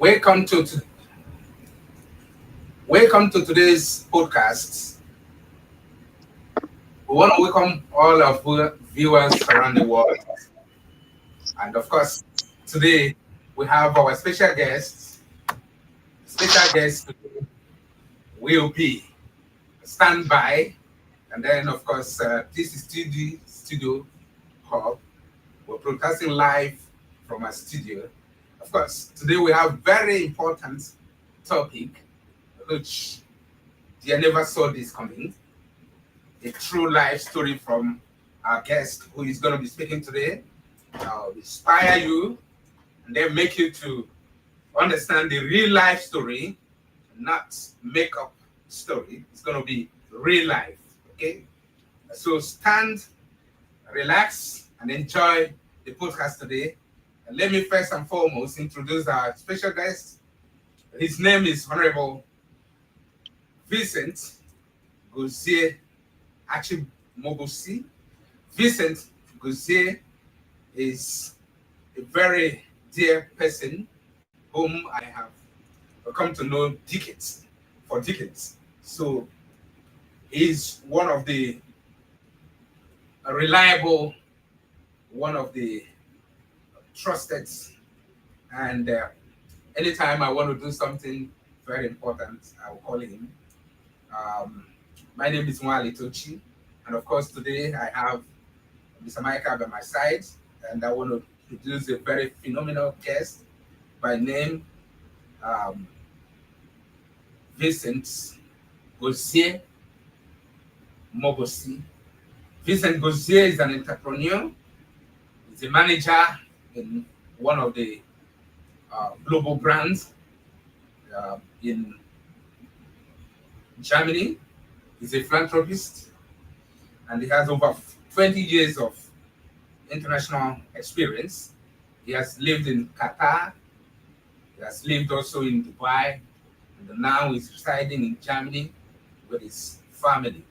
Welcome welcome to today's podcast. We want to welcome all of our viewers around the world, and of course, today we have our special guest. Special guest today will be standby, and then of course, this is TD StudioHub. We're broadcasting live from our studio. Of course, today we have very important topic, which you never saw this coming. A true life story from our guest who is going to be speaking today. Inspire you and then make you to understand the real life story, not make up story. It's going to be real life. Okay, so stand, relax, and enjoy the podcast today. And let me first and foremost introduce our special guest. His name is Honorable Vincent Gozie Achi-Mobosi. Vincent Gozie is a very dear person whom I have come to know for decades. So he's one of the reliable, one of the trusted, and anytime I want to do something very important, I will call him. My name is Mwali Tochi, and of course today I have Mr. Micah by my side, and I want to introduce a very phenomenal guest by name Vincent Gozie Mobosi. Vincent Gozie is an entrepreneur. He's a manager in one of the global brands in Germany. He's a philanthropist, and he has over 20 years of international experience. He has lived in Qatar. He has lived also in Dubai, and now he's residing in Germany with his family,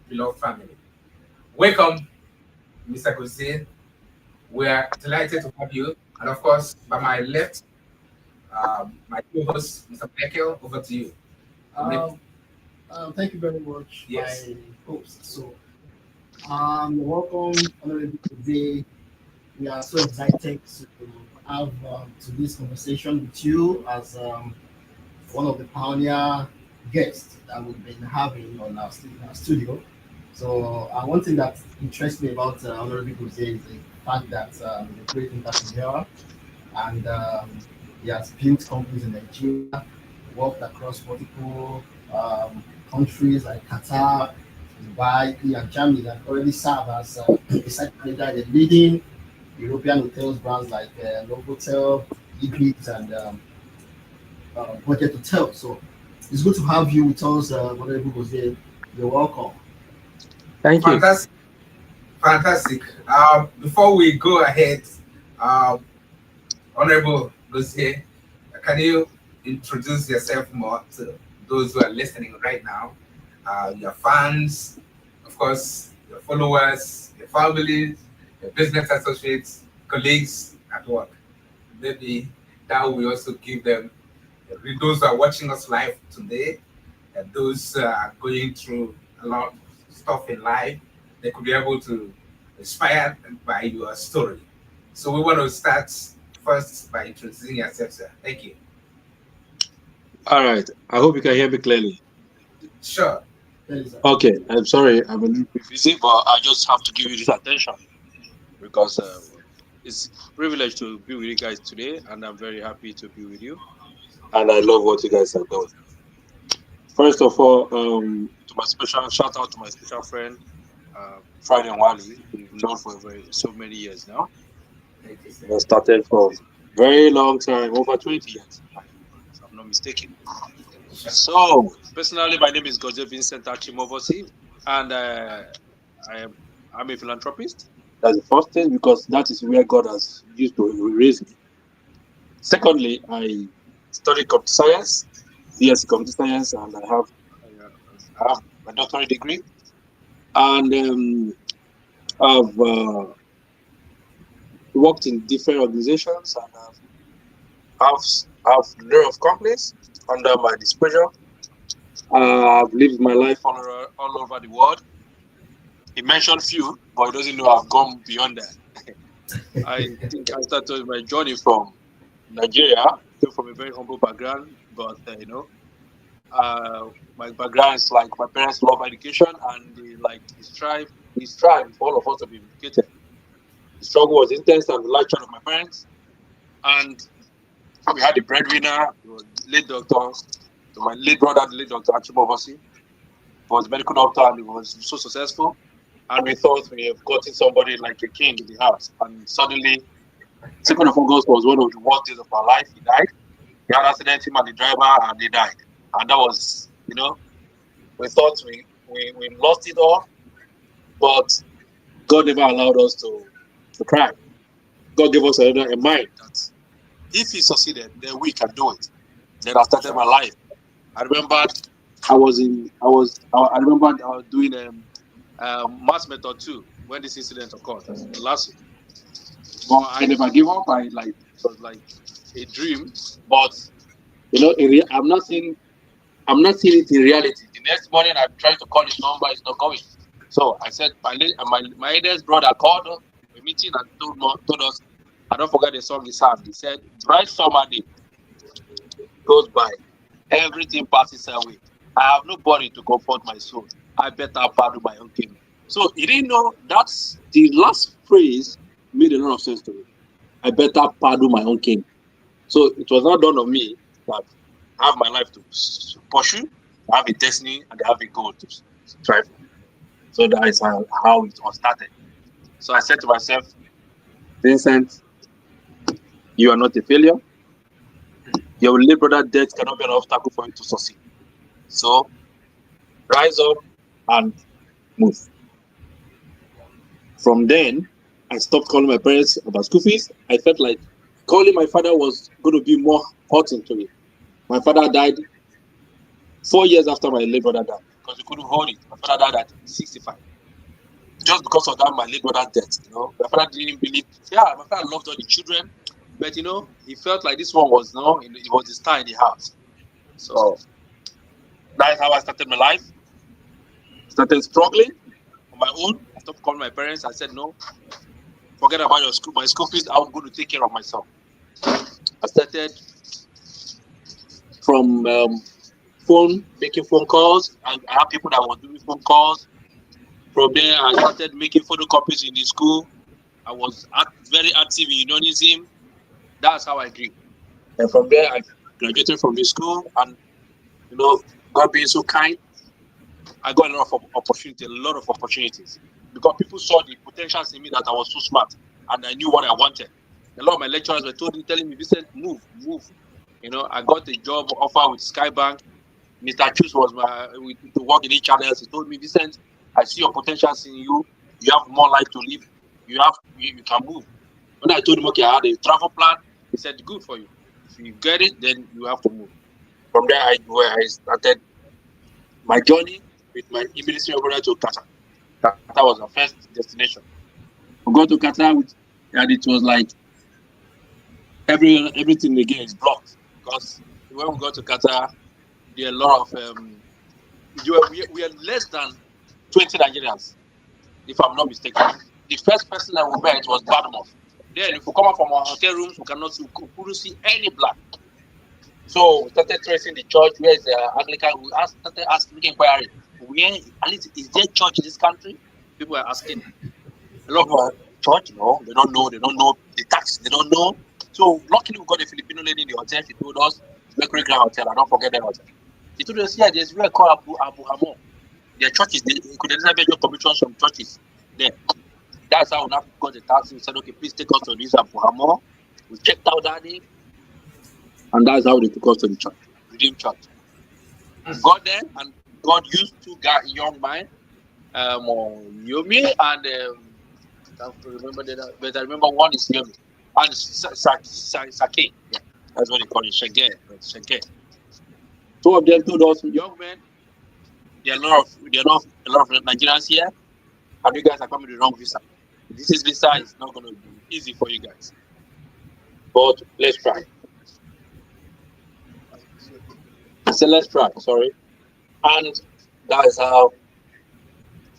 beloved family. Welcome, Mr. Gozie. We are delighted to have you. And of course, by my left, my co-host, Mr. Michael, over to you. Thank you very much, Yes. my host. So, welcome, Honorable today. We are so excited to have to this conversation with you as one of the pioneer guests that we've been having on our studio. So, one thing that interests me about Honorable Gozie is the fact that he's a great entrepreneur, and he has built companies in Nigeria, worked across multiple countries like Qatar, Dubai, and Germany, and already served as a site manager in the leading European hotels brands like Novotel, Ibis, and Budget Hotel. So it's good to have you with us, Honorable Gozie. You're welcome. Thank you. Fantastic. Fantastic. Before we go ahead, uh, Honorable Gozie, can you introduce yourself more to those who are listening right now? Your fans, of course, your followers, your families, your business associates, colleagues at work. Maybe that will also give them, those who are watching us live today, and those going through a lot of stuff in life, they could be able to inspire by your story. So we want to start first by introducing yourself, sir. Thank you. All right. I hope you can hear me clearly. Sure. There is Okay. I'm sorry. I'm a little bit busy, but I just have to give you this attention because it's a privilege to be with you guys today, and I'm very happy to be with you. And I love what you guys are doing. First of all, to my special shout out to my special friend, Friday Wally, we've known for so many years now. Thank you, sir. We started for very long time, over 20 years, if I'm not mistaken. Sure. So, personally, my name is Gozie Vincent Achi-Mobosi, and I am I'm a philanthropist. That's the first thing because that is where God has used to raise me. Secondly, I studied computer science, BSc computer science, and I have my doctorate degree, and I've worked in different organizations, and I've have a lot of companies under my disposal. I've lived my life all over the world. He mentioned few, but he doesn't know I've gone beyond that. I think I started my journey from Nigeria. Came from a very humble background, but my background is like my parents love education and they strive for all of us to be educated. The struggle was intense and the life child of my parents, and we had a breadwinner, late doctor, so my late brother, the late Dr. Achi-Mobosi, was a medical doctor and he was so successful. And we thought we have gotten somebody like a king in the house. And suddenly, 2nd of August was one of the worst days of our life. He died. He had an accident, him and the driver, and they died. And that was, we thought we lost it all, but God never allowed us to cry. God gave us a mind that if he succeeded, then we can do it. Then I started my life. I remembered I was doing mass method 2 when this incident occurred last year. But I never gave up. It was like a dream. But I'm not seeing it in reality. The next morning I tried to call his number, it's not going. So I said my eldest brother called a meeting and told us, I don't forget the song he sang. He said, bright summer day goes by, everything passes away. I have nobody to comfort my soul. I better pardon my own king. So he didn't know that's the last phrase made a lot of sense to me. I better pardon my own king. So it was not done on me that I have my life to pursue, I have a destiny, and I have a goal to strive for. So that is how it all started. So I said to myself, Vincent, you are not a failure. Your late brother death cannot be an obstacle for you to succeed. So rise up and move. From then, I stopped calling my parents about school fees. I felt like calling my father was going to be more hurting to me. My father died 4 years after my late brother died because he couldn't hold it. My father died at 65. Just because of that, my late brother's death. My father didn't believe. Yeah, my father loved all the children, but he felt like this one was it was the star in the house. So that's how I started my life. Started struggling on my own. I stopped calling my parents. I said, no, forget about my school fees. I'm going to take care of myself. I started from making phone calls. I had people that were doing phone calls. From there, I started making photocopies in the school. I was very active in unionism. That's how I grew. And from there, I graduated from the school, and God being so kind, I got a lot of opportunities, because people saw the potentials in me that I was so smart, and I knew what I wanted. A lot of my lecturers were telling me, Vincent, move. I got a job offer with Skybank. Mr. Chus was to work in each other. He told me, Vincent, I see your potentials in you. You have more life to live. You can move. When I told him, okay, I had a travel plan, he said, good for you. If you get it, then you have to move. From there, I started my journey with my immediate brother to Qatar. Qatar was our first destination. We got to Qatar, and it was like everything again is blocked, because when we got to Qatar, there are a lot of we are less than 20 Nigerians, if I'm not mistaken. The first person that we met was Badmouth. Then, if we come out from our hotel rooms, we couldn't see any black. So we started tracing the church. Where is the Anglican? We started asking inquiry. Where, at least, is there church in this country? People are asking. A lot of church, no, they don't know. They don't know the tax. They don't know. So luckily, we got a Filipino lady in the hotel. She told us, Mercury Grand Hotel. I don't forget that hotel. She told us, yeah, there's where called Abu Hamon. Their churches, they could just commission some churches there. That's how we now got the taxi. We said, okay, please take us to this Abu Hamon. We checked out that day. And that's how they took us to the church, Redeemed Church. We got there, and God used two young men, Yomi and I have to remember that, but I remember one is Yomi and Sake. Yeah, that's what they call it, Shege. Two of them told us, young men, there are a lot of Nigerians here, and you guys are coming with the wrong visa. This visa is not going to be easy for you guys, but let's try. said, let's try. Sorry. And that is how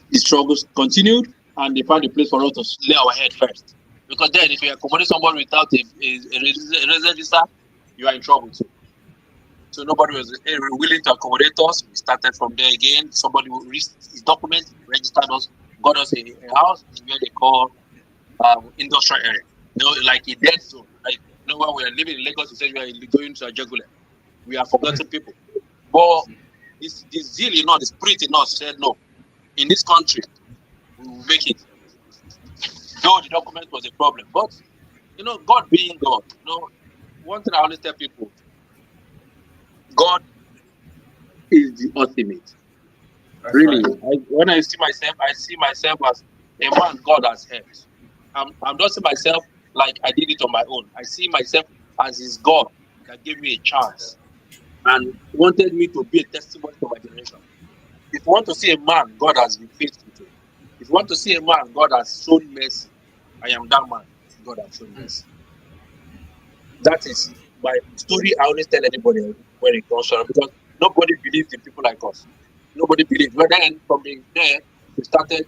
the struggles continued, and they found a place for us to lay our head first. Because then, if you accommodate somebody without a resident visa, you are in trouble too. So nobody was willing to accommodate us. We started from there again. Somebody reached his document, registered us, got us a house in where they call industrial area. Like a dead zone. Like when we are living in Lagos, we said we are going to a jugular. We are forgotten people. But this zeal in us, the spirit in us said no. In this country, we will make it. Though the document was a problem. But God being God, one thing I always tell people, God is the ultimate. That's Really, right. when I see myself as a man God has helped. I'm not seeing myself like I did it on my own. I see myself as His God that gave me a chance and wanted me to be a testimony to my generation. If you want to see a man God has been faithful to, if you want to see a man God has shown mercy, I am that man God has shown mercy. That is my story. I always tell anybody when it comes to, because nobody believes in people like us. Nobody believes. But then from there, we started.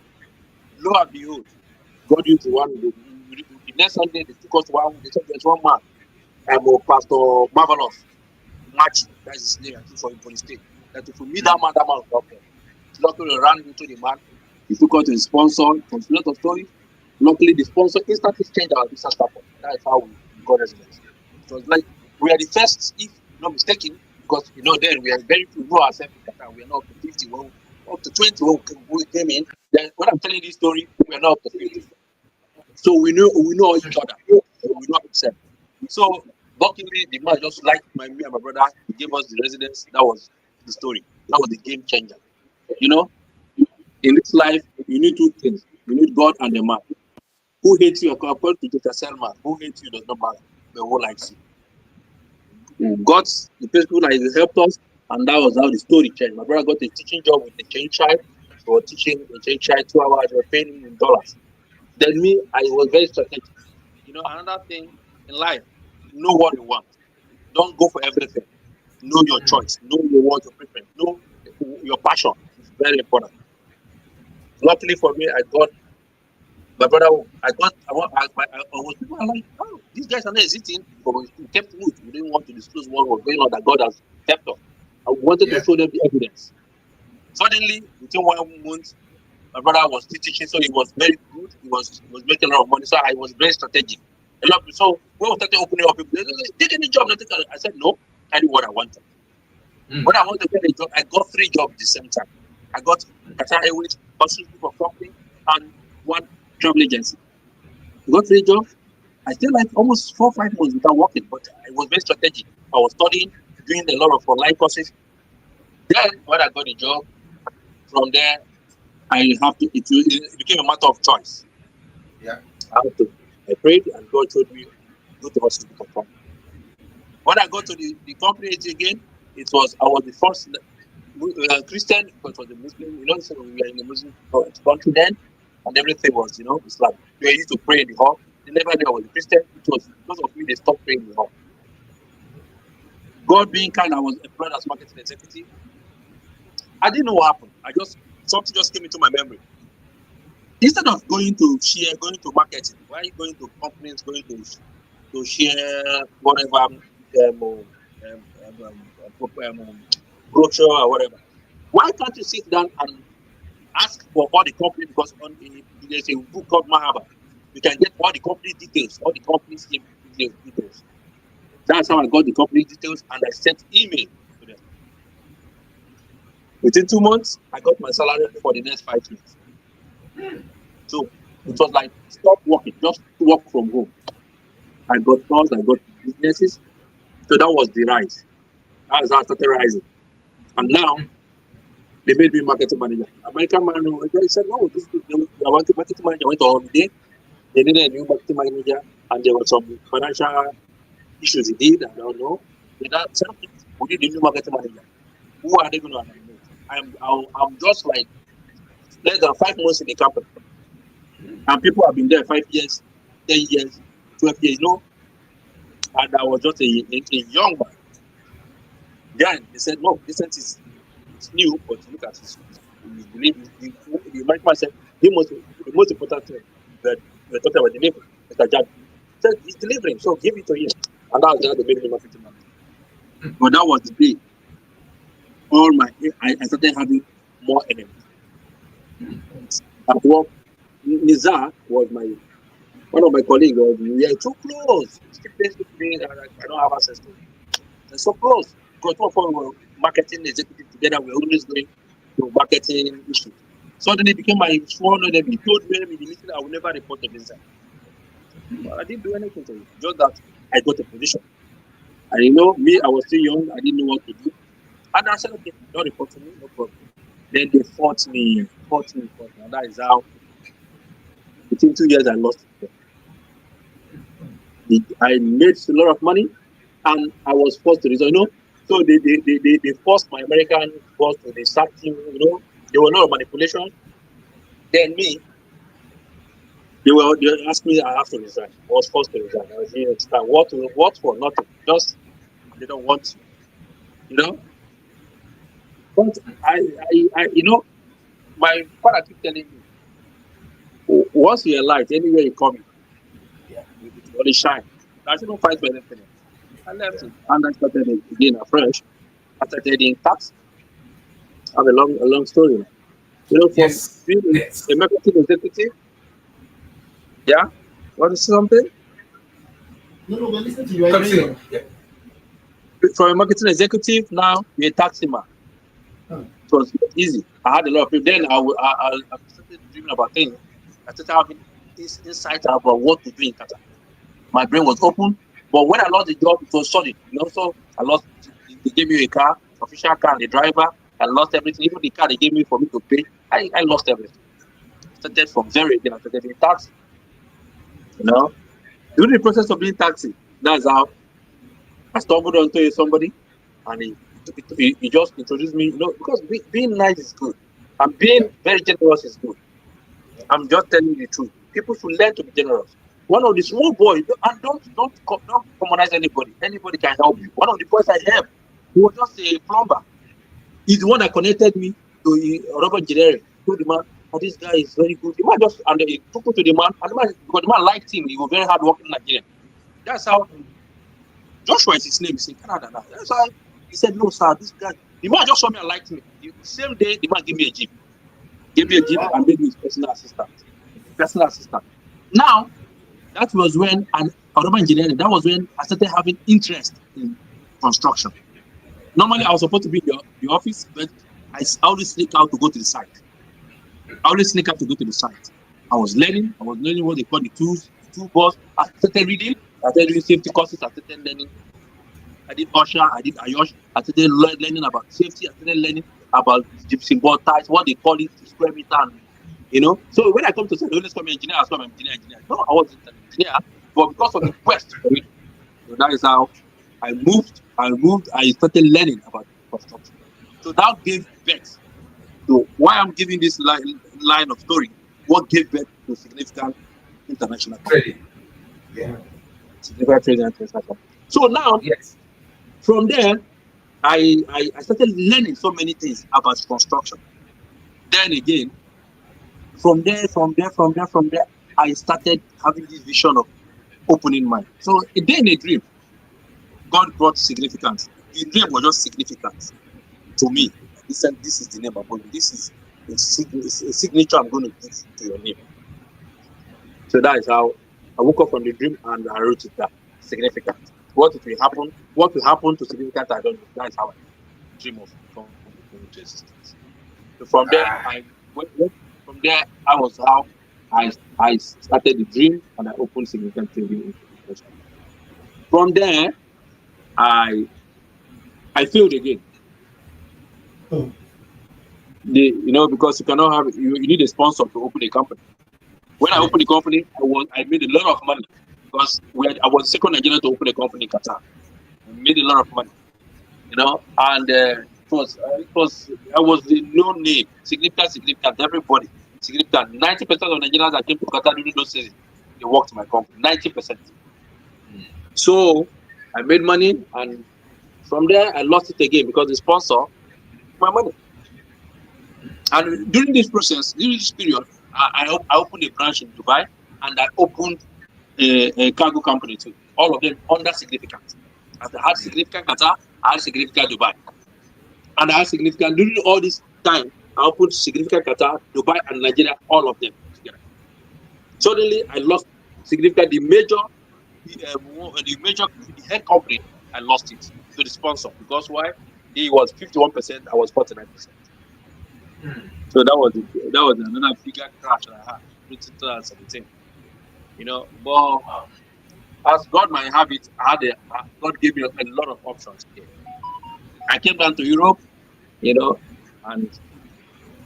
Lo and behold, God used the one. The next Sunday, they took us to one. They said there's one man. Pastor Marvelous Machi. That's his name. I think for the state. That if we meet that man was not there. Luckily, we ran into the man. He took us to his sponsor. It was a lot of stories. Luckily, the sponsor instantly changed our visa status. That is how we got residence. It was like we are the first, if not mistaken, because then we are very few. We know ourselves in Qatar. We are not up to 50, up to 20 when we came in. Then when I'm telling this story, we are not up to 50. So we know each other. We know ourselves. So luckily, the man just liked me and my brother. He gave us the residence. That was the story. That was the game changer. In this life, you need two things. You need God and a man. Who hates you, according to Dr. Selma, who hates you does not matter, but who likes you. God's the people that helped us, and that was how the story changed. My brother got a teaching job with the change child. We were teaching the change child 2 hours, we were paying him in dollars. Then me, I was very strategic. Another thing in life, know what you want. Don't go for everything. Know your choice. Know your preference. Know your passion. It's very important. Luckily for me, I got my brother. I was people are like, oh, these guys are not hesitating, but we kept root. We didn't want to disclose what was going on that God has kept us. I wanted to show them the evidence. Suddenly, within 1 month, my brother was still teaching, so he was very good. He was making a lot of money, so I was very strategic. So when we started opening up, people said, take any job. I said no. I did what I wanted. When I wanted to get a job, I got 3 jobs at the same time. I got Qatar Airways, consulting for company, and one travel agency. I got 3 jobs. I stayed like almost 4 or 5 months without working, but I was very strategic. I was studying, doing a lot of online courses. Then when I got a job, from there it became a matter of choice. Yeah. I prayed and God told me, go to hospital for company. When I got to the company again, I was the first Christian, because it was a Muslim, so we were in a Muslim country then, and everything was, Islam. We used to pray in the hall. They never knew I was a Christian. It was because of me they stopped praying in the hall. God being kind, I was employed as marketing executive. I didn't know what happened. Something just came into my memory. Instead of going to marketing, why are you going to companies, going to share whatever brochure or whatever? Why can't you sit down and ask for all the company, because there's a book called Mahaba. You can get all the company details, all the company's details. That's how I got the company details, and I sent email to them. Within 2 months, I got my salary for the next 5 years. So it was like, stop working, just work from home. I got stores, I got businesses. So that was the rise. That was how I started rising. And now, they made me marketing manager. American man, they said, no, the marketing manager went on holiday. They needed a new marketing manager, and there were some financial issues he did. I don't know. They said, we need a new marketing manager. Who are they going to nominate? I'm just like less than 5 months in the company. And people have been there 5 years, 10 years, 12 years, And I was just a young man. Then they said, no, this tent is it's new, but look at it. We believe the management said the most important thing that we're talking about delivery. Mr. Jad said he's delivering, so give it to him. And that was how they made him marketing manager. But that was the day I started having more enemies. At work, Nizar was one of my colleagues. We are too close. Keep this with me, and I don't have access to it. They're so close. Because two of us were marketing executive together. We're always going to marketing issues. Suddenly it became my sworn enemy. He told me in the meeting I will never report to Nizar. But I didn't do anything to him. Just that I got a position. And me, I was still young. I didn't know what to do. And I said, okay, don't report to me, no problem. Then they fought me. And that is how, within 2 years, I lost it. I made a lot of money, and I was forced to resign. So they forced my American boss to the sack team. There were a lot of manipulation. Then me, they asked me I have to resign. I was forced to resign. I was here to start. What for? Nothing. Just they don't want to. But my father keep telling me, once you're light, anywhere you come in, you only shine. I said, don't fight for anything. I left it, and I started again afresh. I started in tax. I have a long story. From being a marketing executive. Yeah, want to say something? No, we're listening to you. From a marketing executive, now we're a taxi man. It was easy. I had a lot of people. Then I started dreaming about things. I started having this insight about what to do in Qatar. My brain was open, but when I lost the job, it was solid. So I lost. They gave me a car, official car, the driver. I lost everything. Even the car they gave me for me to pay, I lost everything. Started from zero again. I started in taxi. During the process of being taxi, that's how I stumbled onto somebody, and he just introduced me. Because being nice is good, and being very generous is good. I'm just telling you the truth. People should learn to be generous. One of the small boys, and don't commonize anybody. Anybody can help you. One of the boys I helped, he was just a plumber. He's the one that connected me to rubber engineering. Told the man, this guy is very good. The man and he took me to the man, and because the man liked him, he was very hard working Nigerian. That's how Joshua is his name. He's in Canada now. That's how he said, no, sir, this guy. The man just saw me and liked me. The same day, the man gave me a jeep. And made me his personal assistant. Now, that was when, and urban engineering, that was when I started having interest in construction. Normally, I was supposed to be in the office, but I always sneak out to go to the site. I was learning what they call the toolbox. I started reading. I started doing safety courses. I started learning. I did OSHA. I did IOSH. I started learning about safety. I started learning about gypsum board ties, what they call it, square meter. So when I come to say, always call me engineer, I am engineer. No, I wasn't an engineer, but because of the quest for it, that is how I moved. I started learning about construction. So that gave birth to why I'm giving this line of story. What gave birth to significant international trading? Significant trading international. So now, from there, I started learning so many things about construction. Then again, from there, I started having this vision of opening mind. So a day in a dream, God brought significance. The dream was just significance to me. He said, this is the name above you. This is a signature I'm going to give to your name. So that is how I woke up from the dream and I wrote it down. Significant. What will happen to significant? I don't know. That is how I dream of coming to existence. So from there, I was how I started the dream and I opened significant trading. From there, I failed again. Because you cannot have you need a sponsor to open a company. When I opened the company, I made a lot of money because I was the second Nigerian to open a company in Qatar. I made a lot of money, and I was the no name, significant, everybody, significant. 90% of Nigerians that came to Qatar during those seasons, they worked in my company. 90%. So I made money, and From there, I lost it again because the sponsor my money. And during this process, during this period, I opened a branch in Dubai, and I opened a cargo company too. All of them under significant. As I had significant Qatar, I had significant Dubai. And I had significant during all this time, I opened significant Qatar, Dubai, and Nigeria, all of them together. Suddenly, I lost significant the head company. I lost it to the sponsor because why? He was 51%, I was 49%. So that was another bigger crash that I had in 2017. But as God might have it, God gave me a lot of options here. I came down to Europe, and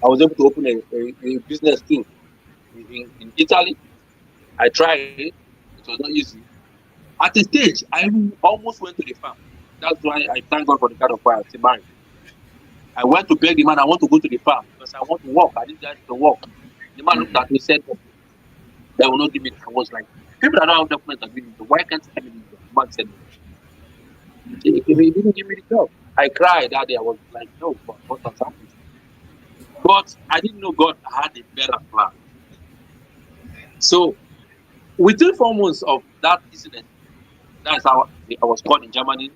I was able to open a business too in Italy. I tried it. It was not easy. At a stage, I almost went to the farm. That's why I thank God for the kind of fire I married. I went to beg the man, I want to go to the farm because I want to work. I didn't get to work. The man looked at me and said, they will not give me. I was like, people that don't have documents are giving me. Why can't you give me the job? The man said, he didn't give me the job. I cried that day. I was like, no, but what has happened? But I didn't know God had a better plan. So within 4 months of that incident, that's how I was called in Germany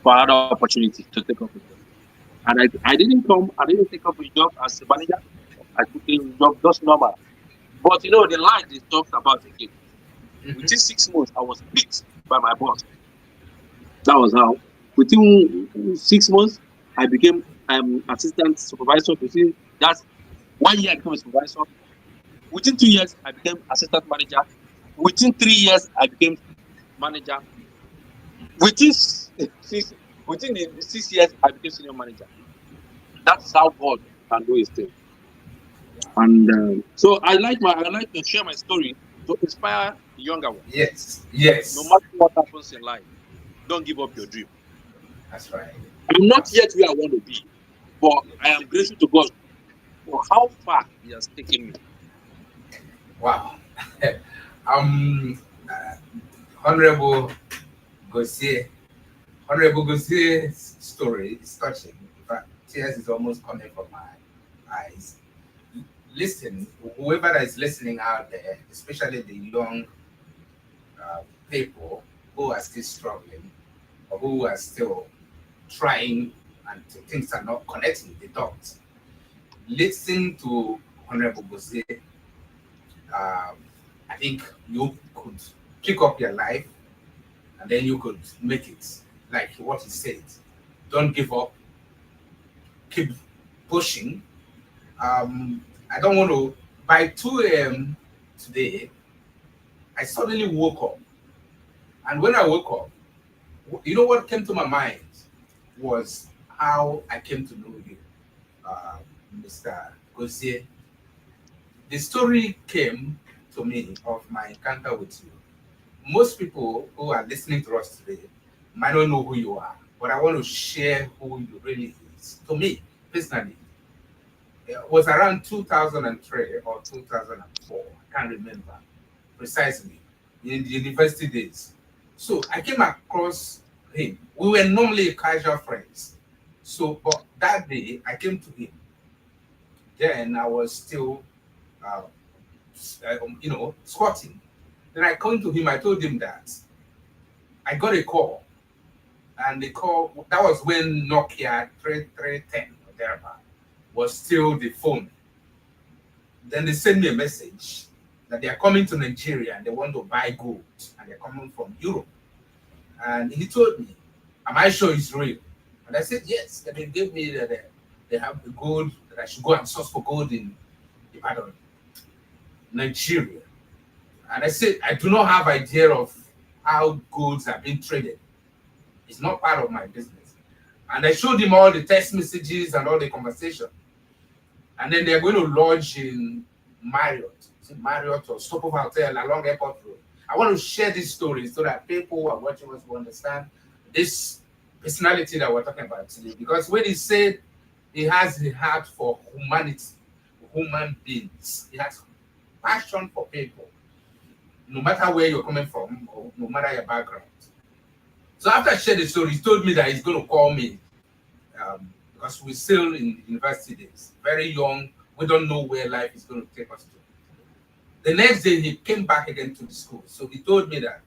for another opportunity to take up a job. And I didn't take up a job as a manager. I took a job just normal. But the line they talked about again. Within 6 months, I was picked by my boss. That was how. Within 6 months, I became assistant supervisor. That's 1 year I became a supervisor. Within 2 years, I became assistant manager. Within 3 years, I became manager. Within the 6 years, I became senior manager. That's how God can do his thing. And so I like to share my story to inspire the younger ones. Yes. No matter what happens in life, don't give up your dream. That's right. I'm not yet where I want to be, but I am grateful to God for how far He has taken me. Wow. Honorable Gozie's story is touching. In fact, tears is almost coming from my eyes. Listen, whoever that is listening out there, especially the young people who are still struggling or who are still trying and things are not connecting the dots, listen to Honorable Gozie. I think you could pick up your life and then you could make it like what he said. Don't give up. Keep pushing. I don't want to. By 2 a.m. today, I suddenly woke up. And when I woke up, you know what came to my mind was how I came to know you, Mr. Gozie. The story came to me of my encounter with you. Most people who are listening to us today might not know who you are, but I want to share who you really is. To me, personally, it was around 2003 or 2004. I can't remember precisely, in the university days. So I came across him. We were normally casual friends. So, but that day I came to him. Then I was still, squatting. Then I came to him. I told him that I got a call, and the call that was when Nokia 3310 or thereabout was still the phone. Then they sent me a message that they are coming to Nigeria and they want to buy gold, and they're coming from Europe. And he told me, "Am I sure it's real?" And I said, "Yes." And they gave me that they have the gold, that I should go and source for gold in Nigeria. And I said, "I do not have idea of how golds are being traded. It's not part of my business." And I showed him all the text messages and all the conversation. And then they're going to lodge in Marriott or Stopover Hotel along Airport Road. I want to share this story so that people who are watching us will understand this personality that we're talking about today. Because when he said he has a heart for humanity, human beings, he has passion for people, no matter where you're coming from or no matter your background. So after I shared the story, he told me that he's going to call me because we're still in university days, very young. We don't know where life is going to take us to. The next day, he came back again to the school. So he told me that,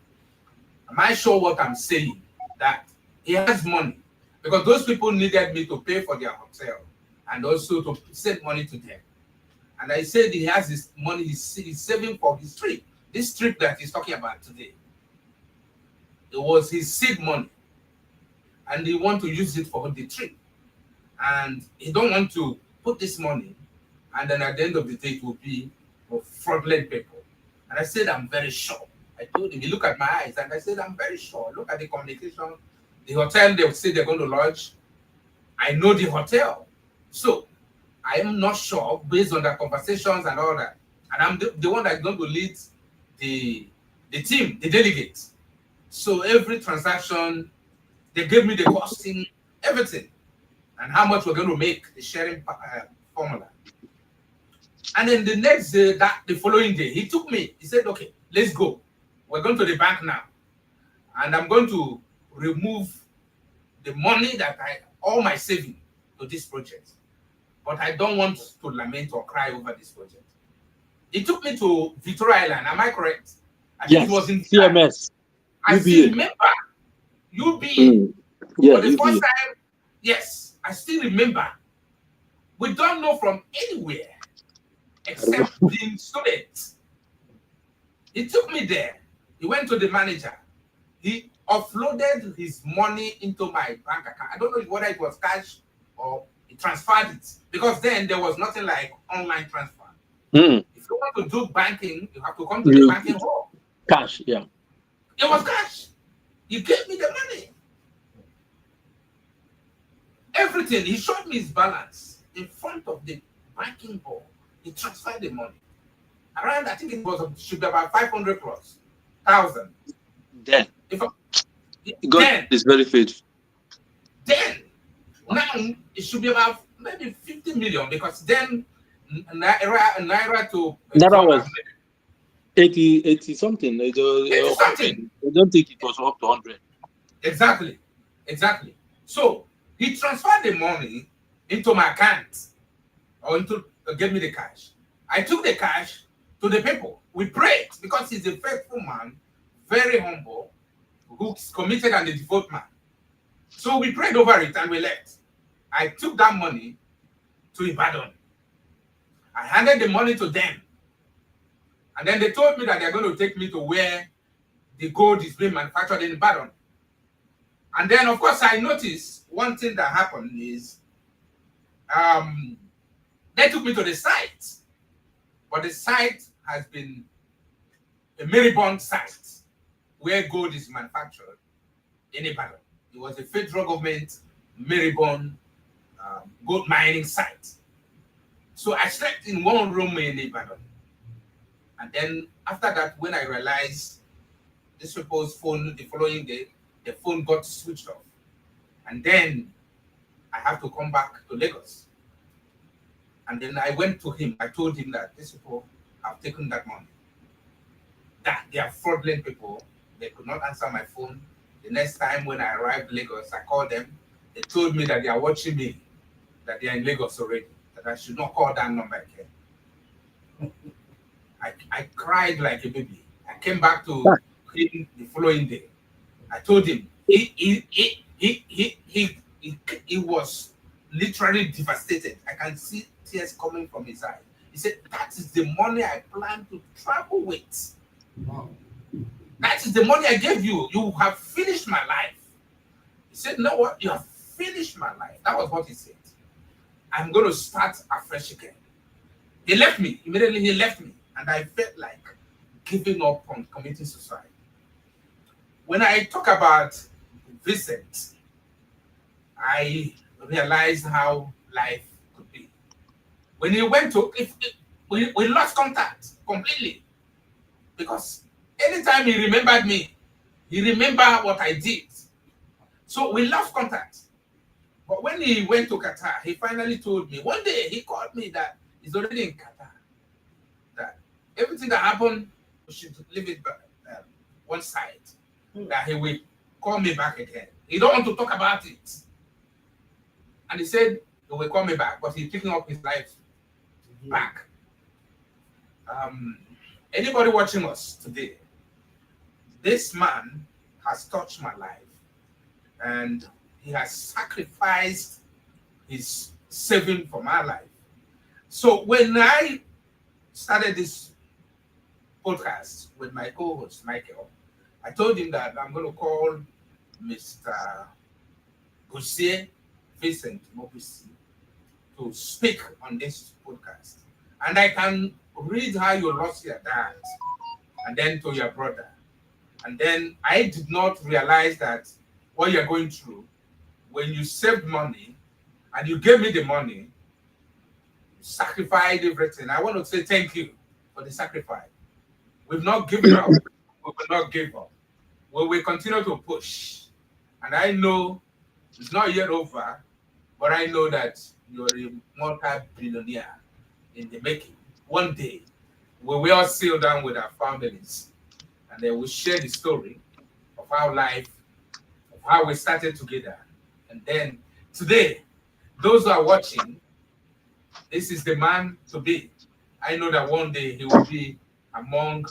am I sure what I'm saying? That he has money. Because those people needed me to pay for their hotel and also to send money to them. And I said he has this money he's saving for his trip. This trip that he's talking about today. It was his seed money. And he want to use it for the trip. And he don't want to put this money. And then at the end of the day, it will be for fraudulent people. And I said, I'm very sure. I told him, he looked at my eyes and I said, I'm very sure. Look at the communication. The hotel, they will say they're going to lodge. I know the hotel. So I am not sure based on the conversations and all that. And I'm the one that's going to lead the team, the delegates. So every transaction, they gave me the costing, everything, and how much we're going to make, the sharing formula. And then the next day, the following day, he took me. He said, okay, let's go. We're going to the bank now. And I'm going to remove the money that all my saving to this project. But I don't want to lament or cry over this project. He took me to Victoria Island. Am I correct? I think it was in CMS. I still remember UBA. Yeah, for the first time, yes, I still remember. We don't know from anywhere except being students. He took me there. He went to the manager. He offloaded his money into my bank account. I don't know whether it was cash or he transferred it. Because then there was nothing like online transfer. If you want to do banking, you have to come to the banking hall. Cash, yeah. It was cash. He gave me the money. Everything. He showed me his balance in front of the banking hall. He transferred the money. Around, I think it should be about 500 plus thousand. Then. God then, is very faithful. Then, now it should be about maybe 50 million because then Naira to Naira was 80 something. 80 something. I don't think it was up to 100. Exactly. So he transferred the money into my account or gave me the cash. I took the cash to the people. We prayed because he's a faithful man, very humble, who's committed and a devout man. So we prayed over it and we left. I took that money to Ibadan. I handed the money to them. And then they told me that they're going to take me to where the gold is being manufactured in Ibadan. And then, of course, I noticed one thing that happened is they took me to the site. But the site has been a Maribond site where gold is manufactured in Ibadan. It was a federal government Maribond gold mining site. So I slept in one room in Ibadan. And then after that, when I realized this people's phone, the following day, the phone got switched off. And then I have to come back to Lagos. And then I went to him. I told him that these people have taken that money. That they are fraudulent people. They could not answer my phone. The next time when I arrived in Lagos, I called them. They told me that they are watching me, that they are in Lagos already, that I should not call that number again. I cried like a baby. I came back to him the following day. I told him he was literally devastated. I can see tears coming from his eyes. He said, that is the money I plan to travel with. Wow. That is the money I gave you. You have finished my life. He said, no, what? You have finished my life. That was what he said. I'm going to start afresh again. He left me. Immediately he left me. And I felt like giving up on committing suicide. When I talk about Vincent, I realized how life could be. When he went to, we lost contact completely. Because anytime he remembered me, he remembered what I did. So we lost contact. But when he went to Qatar, he finally told me, one day he called me that he's already in Qatar. That everything that happened, we should leave it one side. That he will call me back again. He don't want to talk about it. And he said he will call me back, but he's picking up his life back. Anybody watching us today, this man has touched my life, and he has sacrificed his saving for my life. So when I started this podcast with my co-host Michael, I told him that I'm going to call Mr. Gozie Vincent Achi-Mobosi to speak on this podcast. And I can read how you lost your dad and then to your brother. And then I did not realize that what you're going through, when you saved money and you gave me the money, you sacrificed everything. I want to say thank you for the sacrifice. We've not given up. We will not give up. We will continue to push. And I know it's not yet over, but I know that you're a multi-billionaire in the making. One day, we will all sit down with our families and then we'll share the story of our life, of how we started together. And then today, those who are watching, this is the man to be. I know that one day he will be among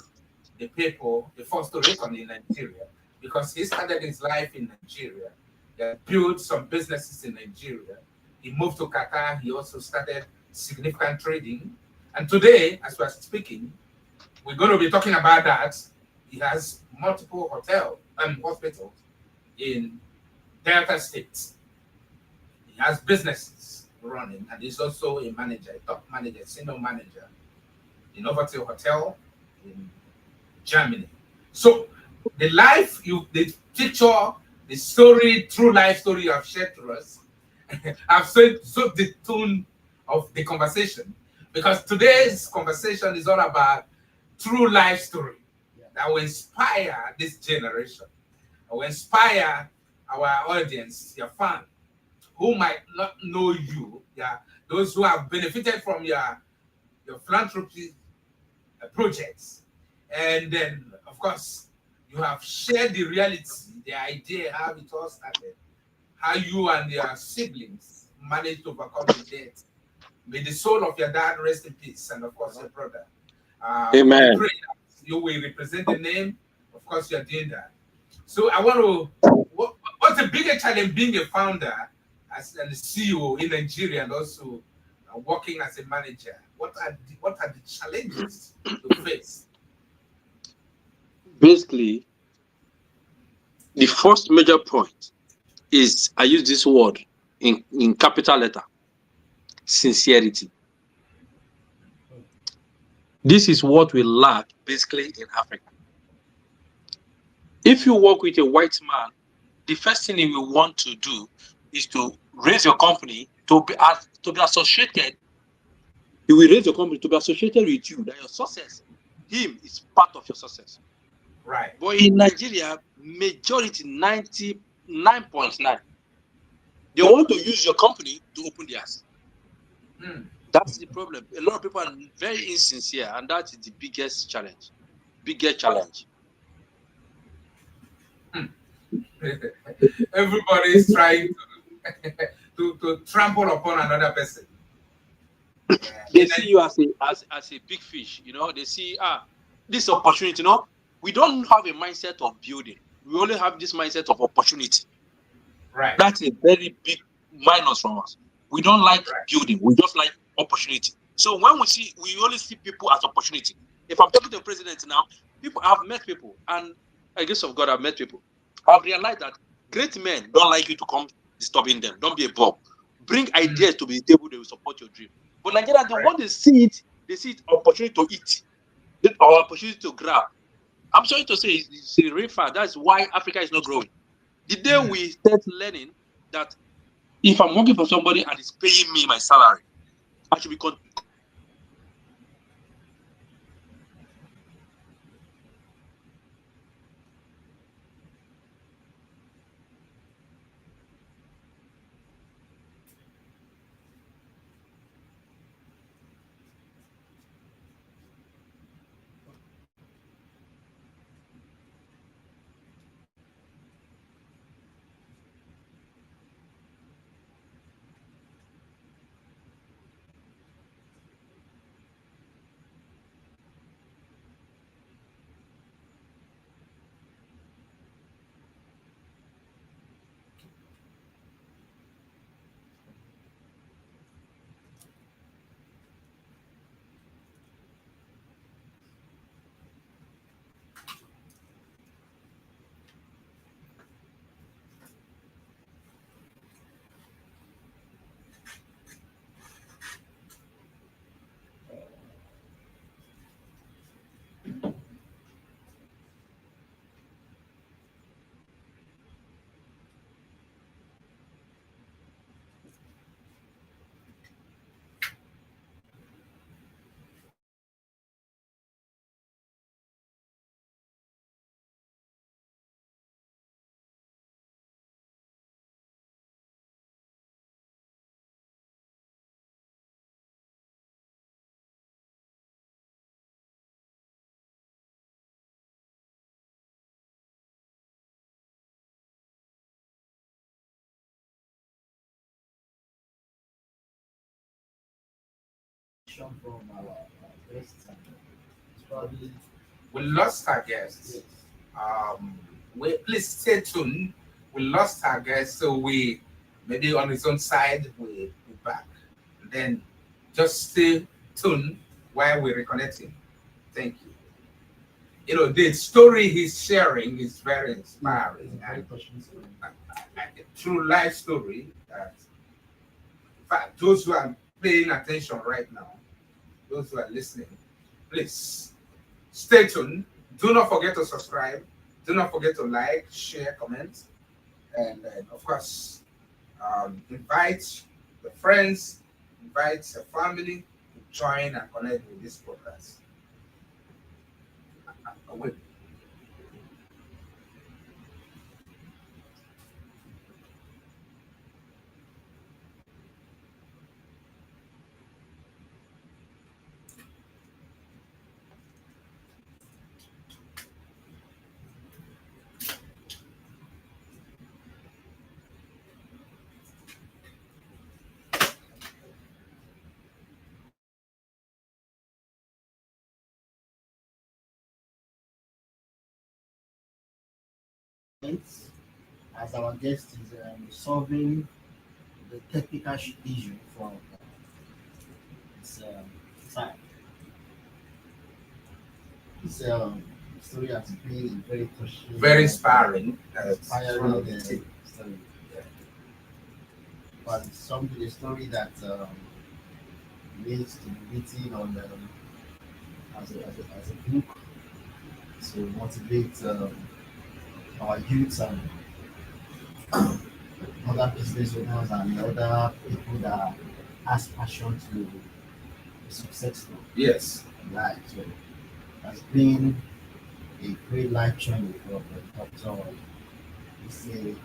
the people, the first to reckon in Nigeria, because he started his life in Nigeria. He had built some businesses in Nigeria. He moved to Qatar. He also started significant trading. And today, as we're speaking, we're going to be talking about that. He has multiple hotels and hospitals in Delta State. He has businesses running, and he's also a manager, a top manager, senior manager in Novotel Hotel in Germany. So the life the picture, the story, true life story you have shared to us, I've said so the tone of the conversation, because today's conversation is all about true life story that will inspire this generation, that will inspire our audience, your fans, who might not know you, those who have benefited from your philanthropy projects. And then, of course, you have shared the reality, the idea, how it all started, how you and your siblings managed to overcome the debt. May the soul of your dad rest in peace, and of course, your brother. Amen. We pray that you will represent the name. Of course, you're doing that. So I want to, what's the bigger challenge being a founder and a CEO in Nigeria, and also working as a manager? What are the challenges to face? Basically, the first major point is, I use this word in capital letter, sincerity. This is what we lack basically in Africa. If you work with a white man, the first thing he will want to do is to raise your company to be associated. He will raise your company to be associated with you, that your success, him, is part of your success. Right. But in Nigeria, majority 99.9, they want to use your company to open theirs. That's the problem. A lot of people are very insincere, and that is the biggest challenge. Everybody is trying to trample upon another person. They see you as a big fish, they see this opportunity. We don't have a mindset of building. We only have this mindset of opportunity. Right. That's a very big minus from us. We don't like building, we just like opportunity. So when we only see people as opportunity. If I'm talking to the president now, I've met people, and I guess of God, I've met people. I've realized that great men don't like you to come disturbing them. Don't be a bug. Bring ideas to the table, they will support your dream. But Nigeria, the one they see it opportunity to eat, or opportunity to grab. I'm sorry to say, it's a real fact. That's why Africa is not growing. The day we start learning that if I'm working for somebody and it's paying me my salary, I should be connection from our guests. And it's probably We lost our guests. yes. Please stay tuned. We lost our guest, so we maybe on his own side we'll be back. And then just stay tuned while we're reconnecting. Thank you. You know, the story he's sharing is very inspiring Very and touching story. a true life story. That, in fact, those who are paying attention right now, those who are listening, please stay tuned. Do not forget to subscribe. Do not forget to like, share, comment, and of course, invite the friends, invite the family to join and connect with this podcast. Wait. As our guest is solving the technical issue from this side. This story has been very touching, Very inspiring. inspiring One of the story. Yeah. But it's something a story that needs to be written on as a book to motivate our youths and other business owners and other people that has passion to be successful Yes. in life. So it has been a great life journey for the doctor. It's a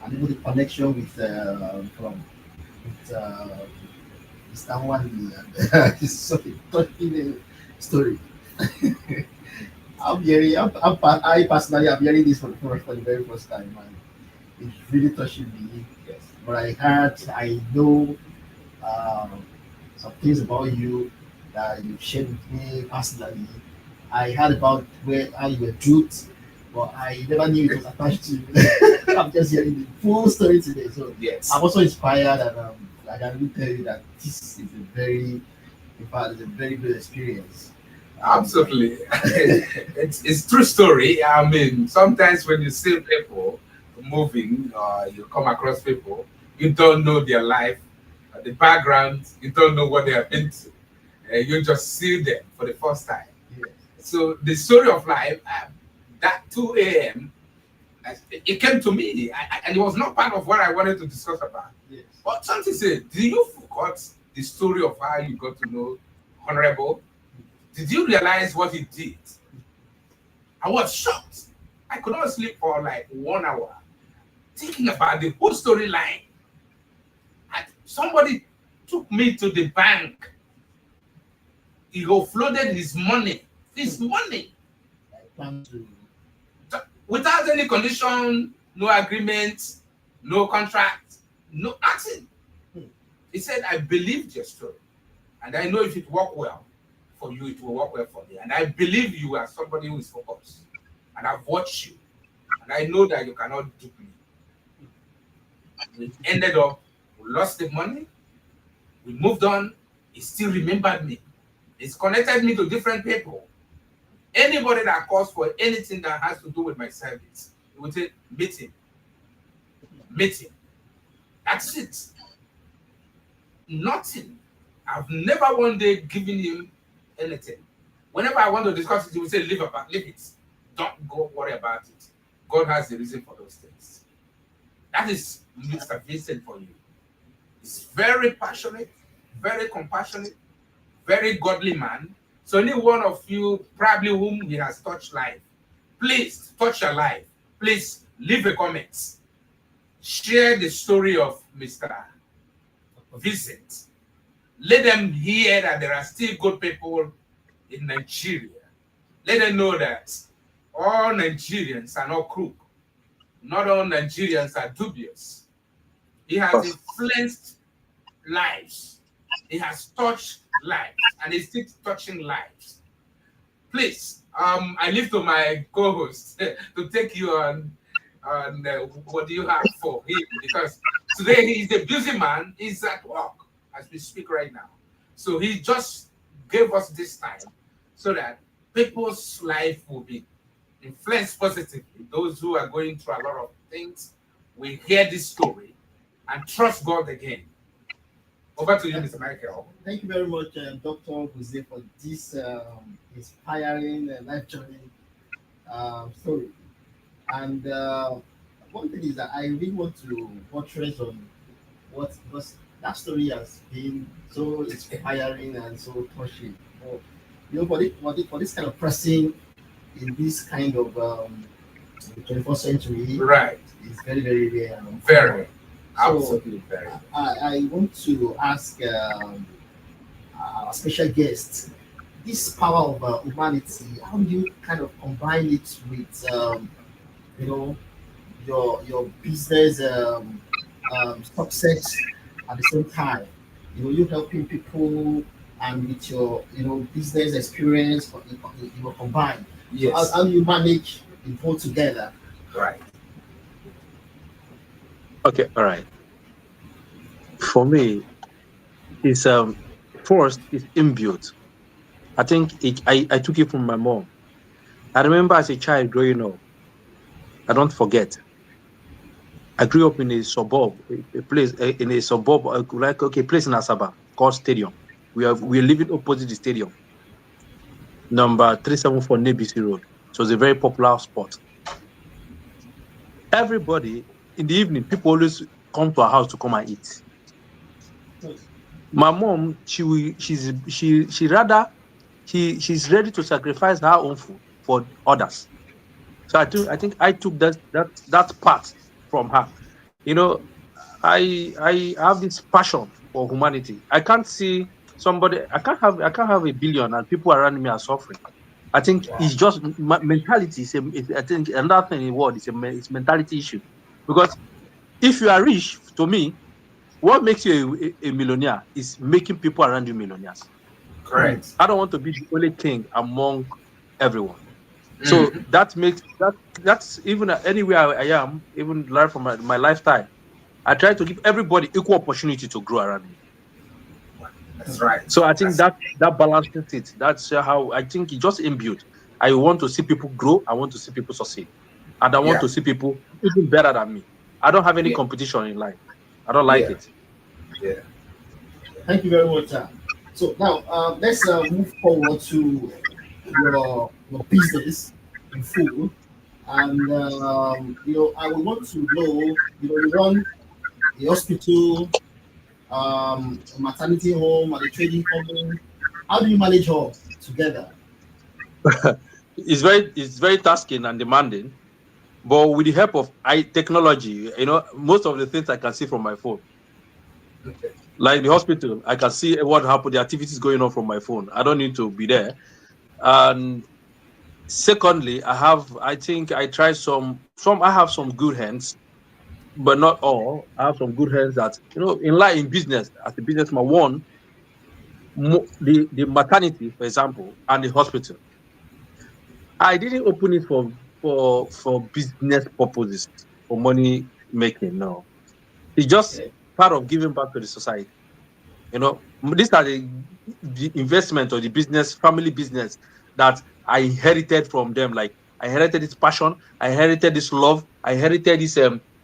and even the connection with Mr. Wandi and it's such a touching story. I personally am hearing this for the very first time, and it's really touching me. Yes. But I know some things about you that you shared with me personally. I heard about how you were duped, but I never knew it was attached to you. I'm just hearing the full story today, so Yes. I'm also inspired, and I can really tell you that this is in fact, it's a very good experience. Absolutely. It's true story. I mean, sometimes when you see people moving, you come across people, you don't know their life, the background, you don't know what they have been to. You just see them for the first time. Yes. So the story of life, that 2 a.m., it came to me, and it was not part of what I wanted to discuss about. Yes. But something said, do you forgot the story of how you got to know Honorable? Did you realize what he did? I was shocked. I could not sleep for like 1 hour thinking about the whole storyline. And somebody took me to the bank. He offloaded his money. I plan to. Without any condition, no agreement, no contract, no nothing. He said, I believed your story. And I know if it worked well for you, it will work well for me. And I believe you are somebody who is focused. And I've watched you. And I know that you cannot dupe me. We ended up, we lost the money. We moved on. He still remembered me. He's connected me to different people. Anybody that calls for anything that has to do with my service, he will say, meet him. Meet him. That's it. Nothing. I've never one day given him anything. Whenever I want to discuss it, he will say, leave it. Don't go worry about it. God has the reason for those things. That is Mr. Vincent for you. He's very passionate, very compassionate, very godly man. So any one of you, probably whom he has touched life, please touch your life. Please leave a comment. Share the story of Mr. Vincent. Let them hear that there are still good people in Nigeria. Let them know that all Nigerians are not crook. Not all Nigerians are dubious. He has influenced lives. he has touched lives and he's still touching lives. Please, I leave to my co-host to take you on what do you have for him, because today he's a busy man. He's at work as we speak right now. So he just gave us this time so that people's life will be influenced positively. Those who are going through a lot of things will hear this story and trust God again. Over to you, Mr. Michael. Thank you very much, Dr. Gozie, for this inspiring life-changing story. And one thing is that I really want to buttress on what, because that story has been so inspiring and so touching. But, for this kind of person in this kind of 21st century, right, is very, very rare. Very. So, Absolutely very. I want to ask our special guest, this power of humanity, how do you kind of combine it with, your business success at the same time? You helping people and with your, business experience, combined. Yes. So how do you manage it both together? Right. Okay, all right. For me, it's first it's inbuilt. I think I took it from my mom. I remember as a child growing up, I don't forget. I grew up in a suburb, a place in a suburb, place in Asaba called Stadium. We're living opposite the stadium, number 374 Nebisi Road. So it's a very popular spot. Everybody in the evening, people always come to our house to come and eat. My mom, she's ready to sacrifice her own food for others. So I think I took that part from her. I have this passion for humanity. I can't see somebody. I can't have a billion and people around me are suffering. I think it's just mentality. I think another thing in the world is it's mentality issue. Because if you are rich, to me, what makes you a millionaire is making people around you millionaires. Correct. I don't want to be the only king among everyone. So that makes that's even anywhere I am, even learn from my lifetime. I try to give everybody equal opportunity to grow around me. That's right. So I think that balances it. That's how I think it just imbued. I want to see people grow. I want to see people succeed, and I want to see people even better than me. I don't have any competition in life. I don't like it. Yeah. Thank you very much, sir. So now let's move forward to your business in full, and I would want to know, you run a hospital, a maternity home, and a trading company. How do you manage all together? It's very tasking and demanding, but with the help of technology, most of the things I can see from my phone. Like the hospital, I can see what happened, the activities going on from my phone. I don't need to be there. And secondly, I have some good hands, but not all. I have some good hands that, in life, in business, as a businessman, one, the maternity, for example, and the hospital. I didn't open it for business purposes, for money making. No, it's just part of giving back to the society. These are the investment or the business, family business that I inherited from them. Like I inherited this passion, I inherited this love, I inherited this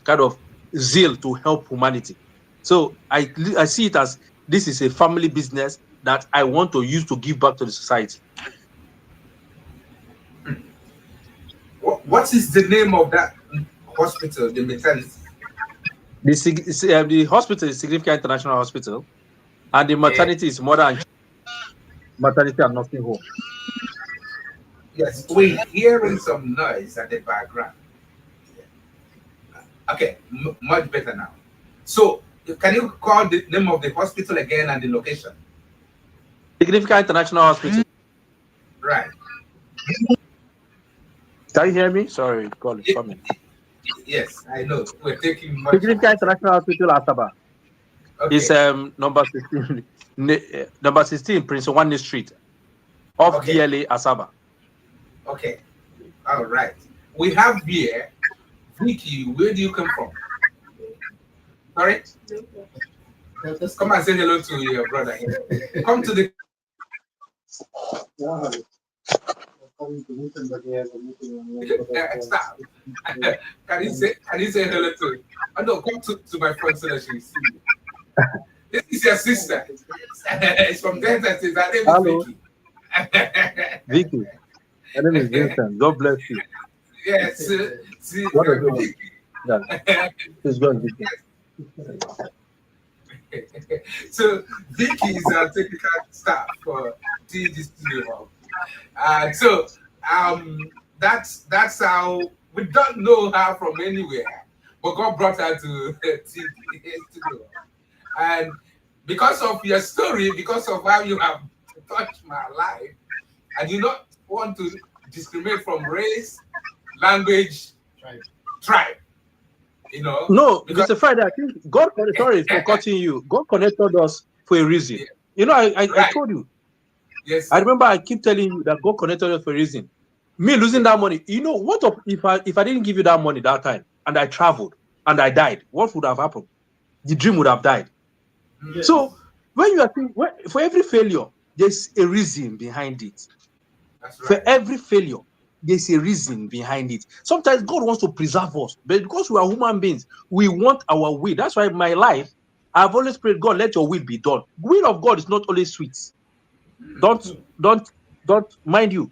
kind of zeal to help humanity. So I see it as this is a family business that I want to use to give back to the society. What is the name of that hospital, the maternity? The hospital is Significant International Hospital, and the maternity is Modern Maternity and Nursing Home. Yes, we're hearing some noise at the background. Okay, much better now. So, can you call the name of the hospital again and the location? Significant International Hospital. Right. Can you hear me? Sorry, call is coming. Yes, I know. We're taking much. Significant International Hospital, Asaba. It's number 16, number 16, Prince One Street, off DLA Asaba. Okay. All right. We have here Vicky. Where do you come from? Sorry. Come and say hello to your brother. Come to the. Stop. Can you say hello to? Oh no, come to my friend so that she will see you. This is your sister. It's from Delta State. Her name is Vicky. Vicky. My name is Vincent. God bless you. Yes. See, what are you doing? Please go on, Vicky. So Vicky is our technical staff for TD StudioHub. That's how we don't know her from anywhere, but God brought her to TD StudioHub. And because of your story, because of how you have touched my life, I do not want to discriminate from race, language, tribe. You know, no, Mr. Friday, I think God, sorry for cutting you. God connected us for a reason. Yeah. You know, I told you. Yes. I remember I keep telling you that God connected us for a reason. Me losing that money, you know, what if I didn't give you that money that time and I traveled and I died? What would have happened? The dream would have died. Yes. So when you are thinking, for every failure, there's a reason behind it. That's right. For every failure, there's a reason behind it. Sometimes God wants to preserve us, but because we are human beings, we want our will. That's why in my life, I've always prayed, God, let your will be done. Will of God is not always sweet. Don't mind you.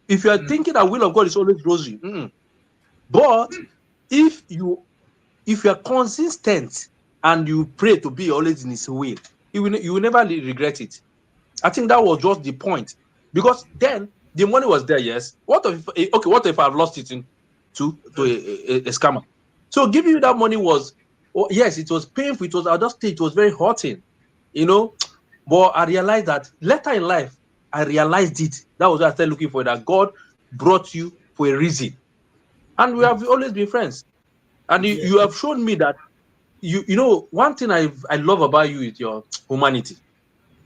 If you are thinking that will of God is always rosy, but if you are consistent and you pray to be always in His will, you will never regret it. I think that was just the point, because then the money was there. Yes. What if I've lost it to a scammer? So giving you that money was, yes, it was painful. It was very hurting, you know. But I realized that later in life, I realized it. That was what I started looking for. That God brought you for a reason, and we have always been friends. And you have shown me that you know one thing I love about you is your humanity.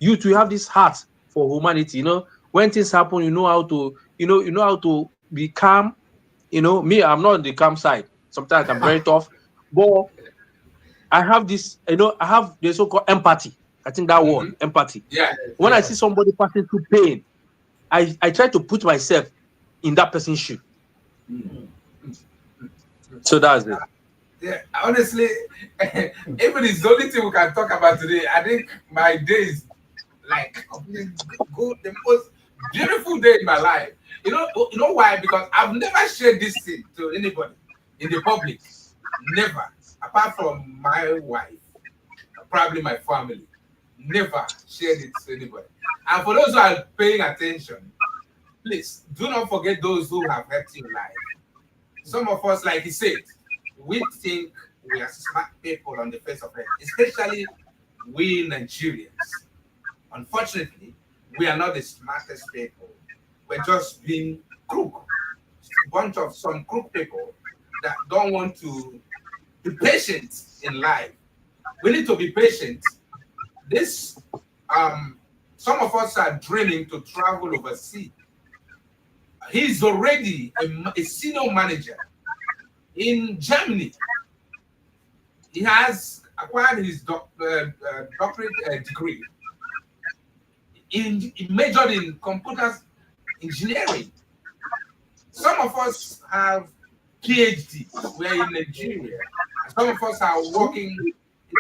You too have this heart for humanity. You know, when things happen, you know how to be calm. You know, me, I'm not on the calm side. Sometimes I'm very tough, but I have this. You know, I have the so-called empathy. I think that word, empathy. Yeah. When I see somebody passing through pain, I try to put myself in that person's shoe. So that's it. Yeah, honestly, even it's the only thing we can talk about today. I think my day is like the most beautiful day in my life. You know why? Because I've never shared this thing to anybody in the public. Never. Apart from my wife, probably my family. Never shared it to anybody. And for those who are paying attention, please do not forget those who have helped you in life. Some of us, like he said, we think we are smart people on the face of it, especially we Nigerians. Unfortunately, we are not the smartest people. We're just being crook. A bunch of some crook people that don't want to be patient in life. We need to be patient. Some of us are dreaming to travel overseas. He's already a senior manager in Germany. He has acquired his doctorate degree. He majored in computer engineering. Some of us have PhD. We're in Nigeria. Some of us are working in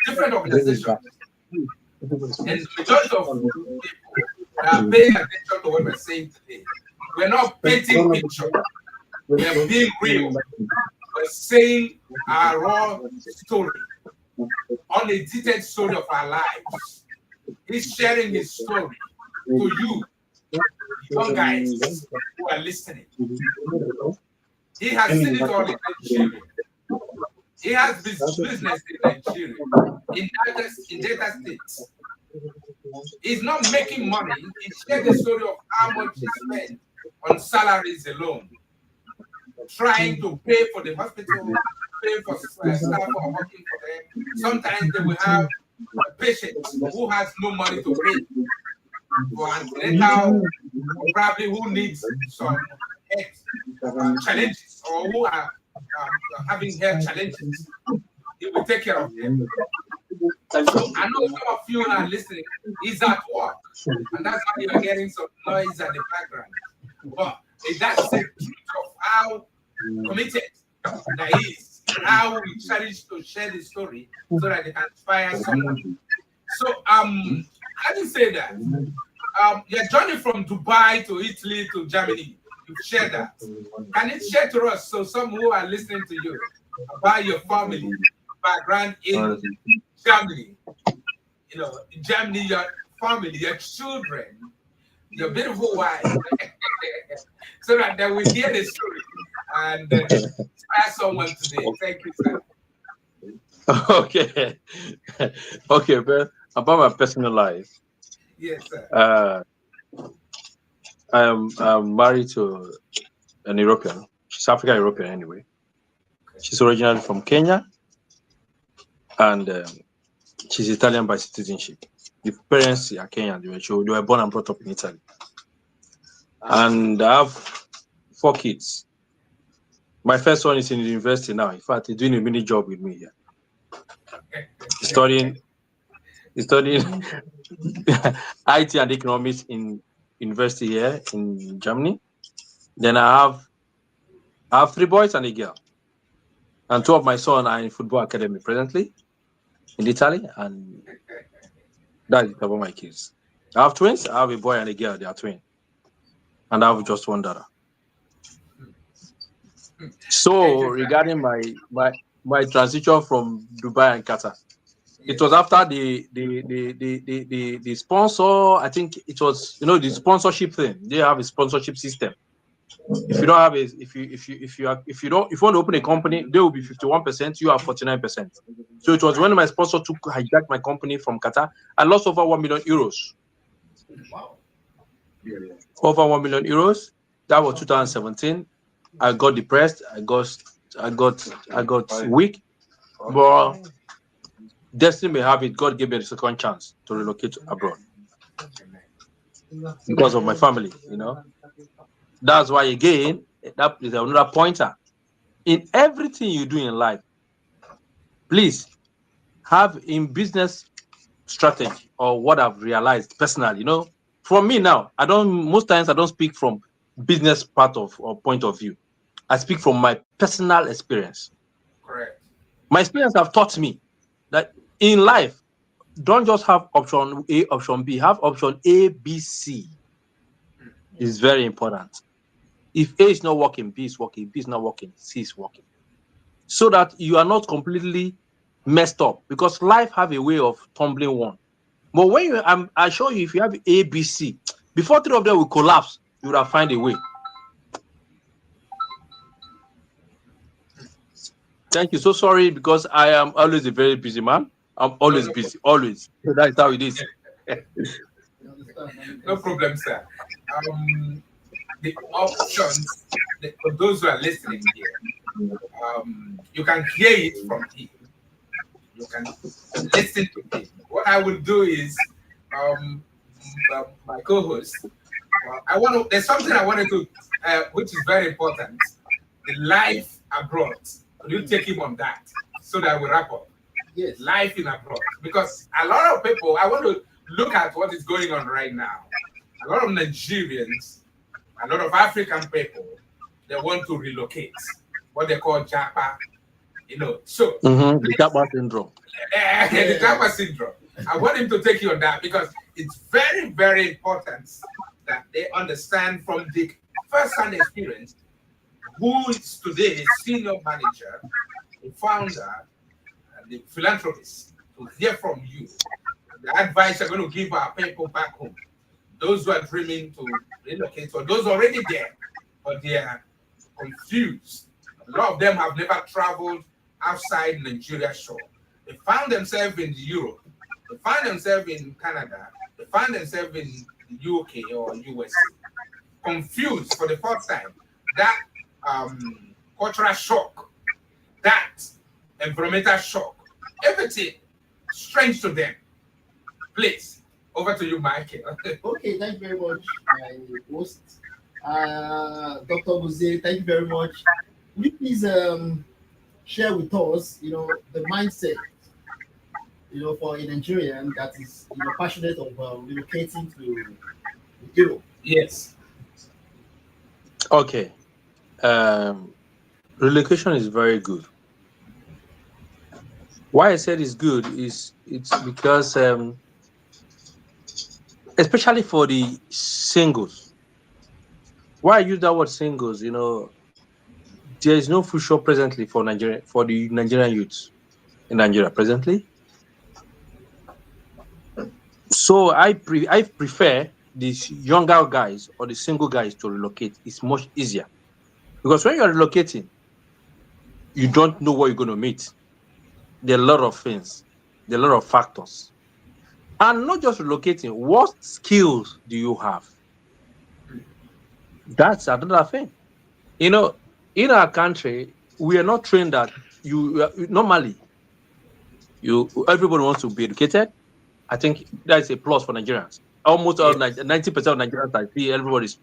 different organizations. And the majority of people are paying attention to what we're saying today. We're not painting pictures. We're being real. We're saying our raw story, unedited story of our lives. He's sharing his story to you, young guys who are listening. He has seen it all in Nigeria. He has business in Nigeria, in data states. He's not making money. He shared the story of how much he spent on salaries alone, trying to pay for the hospital, pay for staff who are working for them. Sometimes they will have patient who has no money to pay for antenatal, or probably who needs some health challenges, or who are having health challenges, he will take care of them. So I know some of you are listening, he's at work, and that's why you're hearing some noise at the background. But that's the truth of how committed that he is, how we challenge to share the story so that they can inspire someone. So having said that, your journey from Dubai to Italy to Germany, you've shared that. Can you share to us, so some who are listening to you, about your family background in Germany? You know, in Germany, your family, your children, your beautiful wife, so that they will hear the story and inspire someone today. Thank you, sir. Okay. Okay, but about my personal life. Yes, sir. I'm married to an European. She's African European anyway. She's originally from Kenya, and she's Italian by citizenship. The parents are Kenyan. They were born and brought up in Italy. And I have 4 kids. My first one is in university now. In fact, he's doing a mini job with me here. He's studying IT and economics in university here in Germany. Then I have 3 boys and a girl. And 2 of my sons are in football academy presently in Italy. And that is about my kids. I have twins. I have a boy and a girl. They are twins. And I have just one daughter. So regarding my transition from Dubai and Qatar, it was after the sponsor. I think it was, the sponsorship thing. They have a sponsorship system. If you don't have if you want to open a company, they will be 51%. You have 49%. So it was when my sponsor hijacked my company from Qatar. I lost over 1 million euros. Wow. Over 1 million euros. That was 2017. I got depressed. I got weak. But destiny may have it. God gave me a second chance to relocate abroad because of my family. That's why, again, that is another pointer. In everything you do in life, please have in business strategy, or what I've realized personally. From me now, most times I don't speak from business part of or point of view. I speak from my personal experience. Correct. My experience have taught me that in life, don't just have option A, option B. Have option A, B, C. It's very important. If A is not working, B is working. B is not working, C is working. So that you are not completely messed up, because life have a way of tumbling one. But when I show you, if you have A, B, C, before 3 of them will collapse, you will have find a way. Thank you. So sorry, because I am always a very busy man. I'm always busy, always. So that's how it is. No problem, sir. The options, for those who are listening here, you can hear it from him. You can listen to him. What I will do is, my co-host, there's something I wanted to, which is very important, the life abroad. Could you take him on that so that we wrap up? Yes. Life in abroad. Because a lot of people, I want to look at what is going on right now. A lot of Nigerians, a lot of African people, they want to relocate, what they call Japa, So the Japa syndrome. The Japa syndrome. I want him to take you on that, because it's very, very important that they understand from the first-hand experience who is today a senior manager, the founder, and the philanthropist, to hear from you the advice you're going to give our people back home, those who are dreaming to relocate, or those already there, but they are confused. A lot of them have never traveled outside Nigeria's shore. They found themselves in Europe, they find themselves in Canada, they find themselves in the UK or USA, confused for the first time. That cultural shock, that environmental shock, everything strange to them. Please, over to you, Michael. Okay, thank you very much, my host. Dr. Gozie, thank you very much. Would you please share with us, the mindset, for a Nigerian that is, passionate of relocating to Europe? Yes. Okay. Relocation is very good. Why I said it's good is it's because especially for the singles. Why I use that word singles, there is no future presently for the Nigerian youths in Nigeria presently. So I prefer these younger guys or the single guys to relocate. It's much easier because when you're relocating, you don't know what you're going to meet. There are a lot of things, there are a lot of factors, and not just relocating. What skills do you have? That's another thing. In our country, we are not trained that normally everybody wants to be educated. I think that's a plus for Nigerians. Almost all 90% of Nigerians, I see everybody's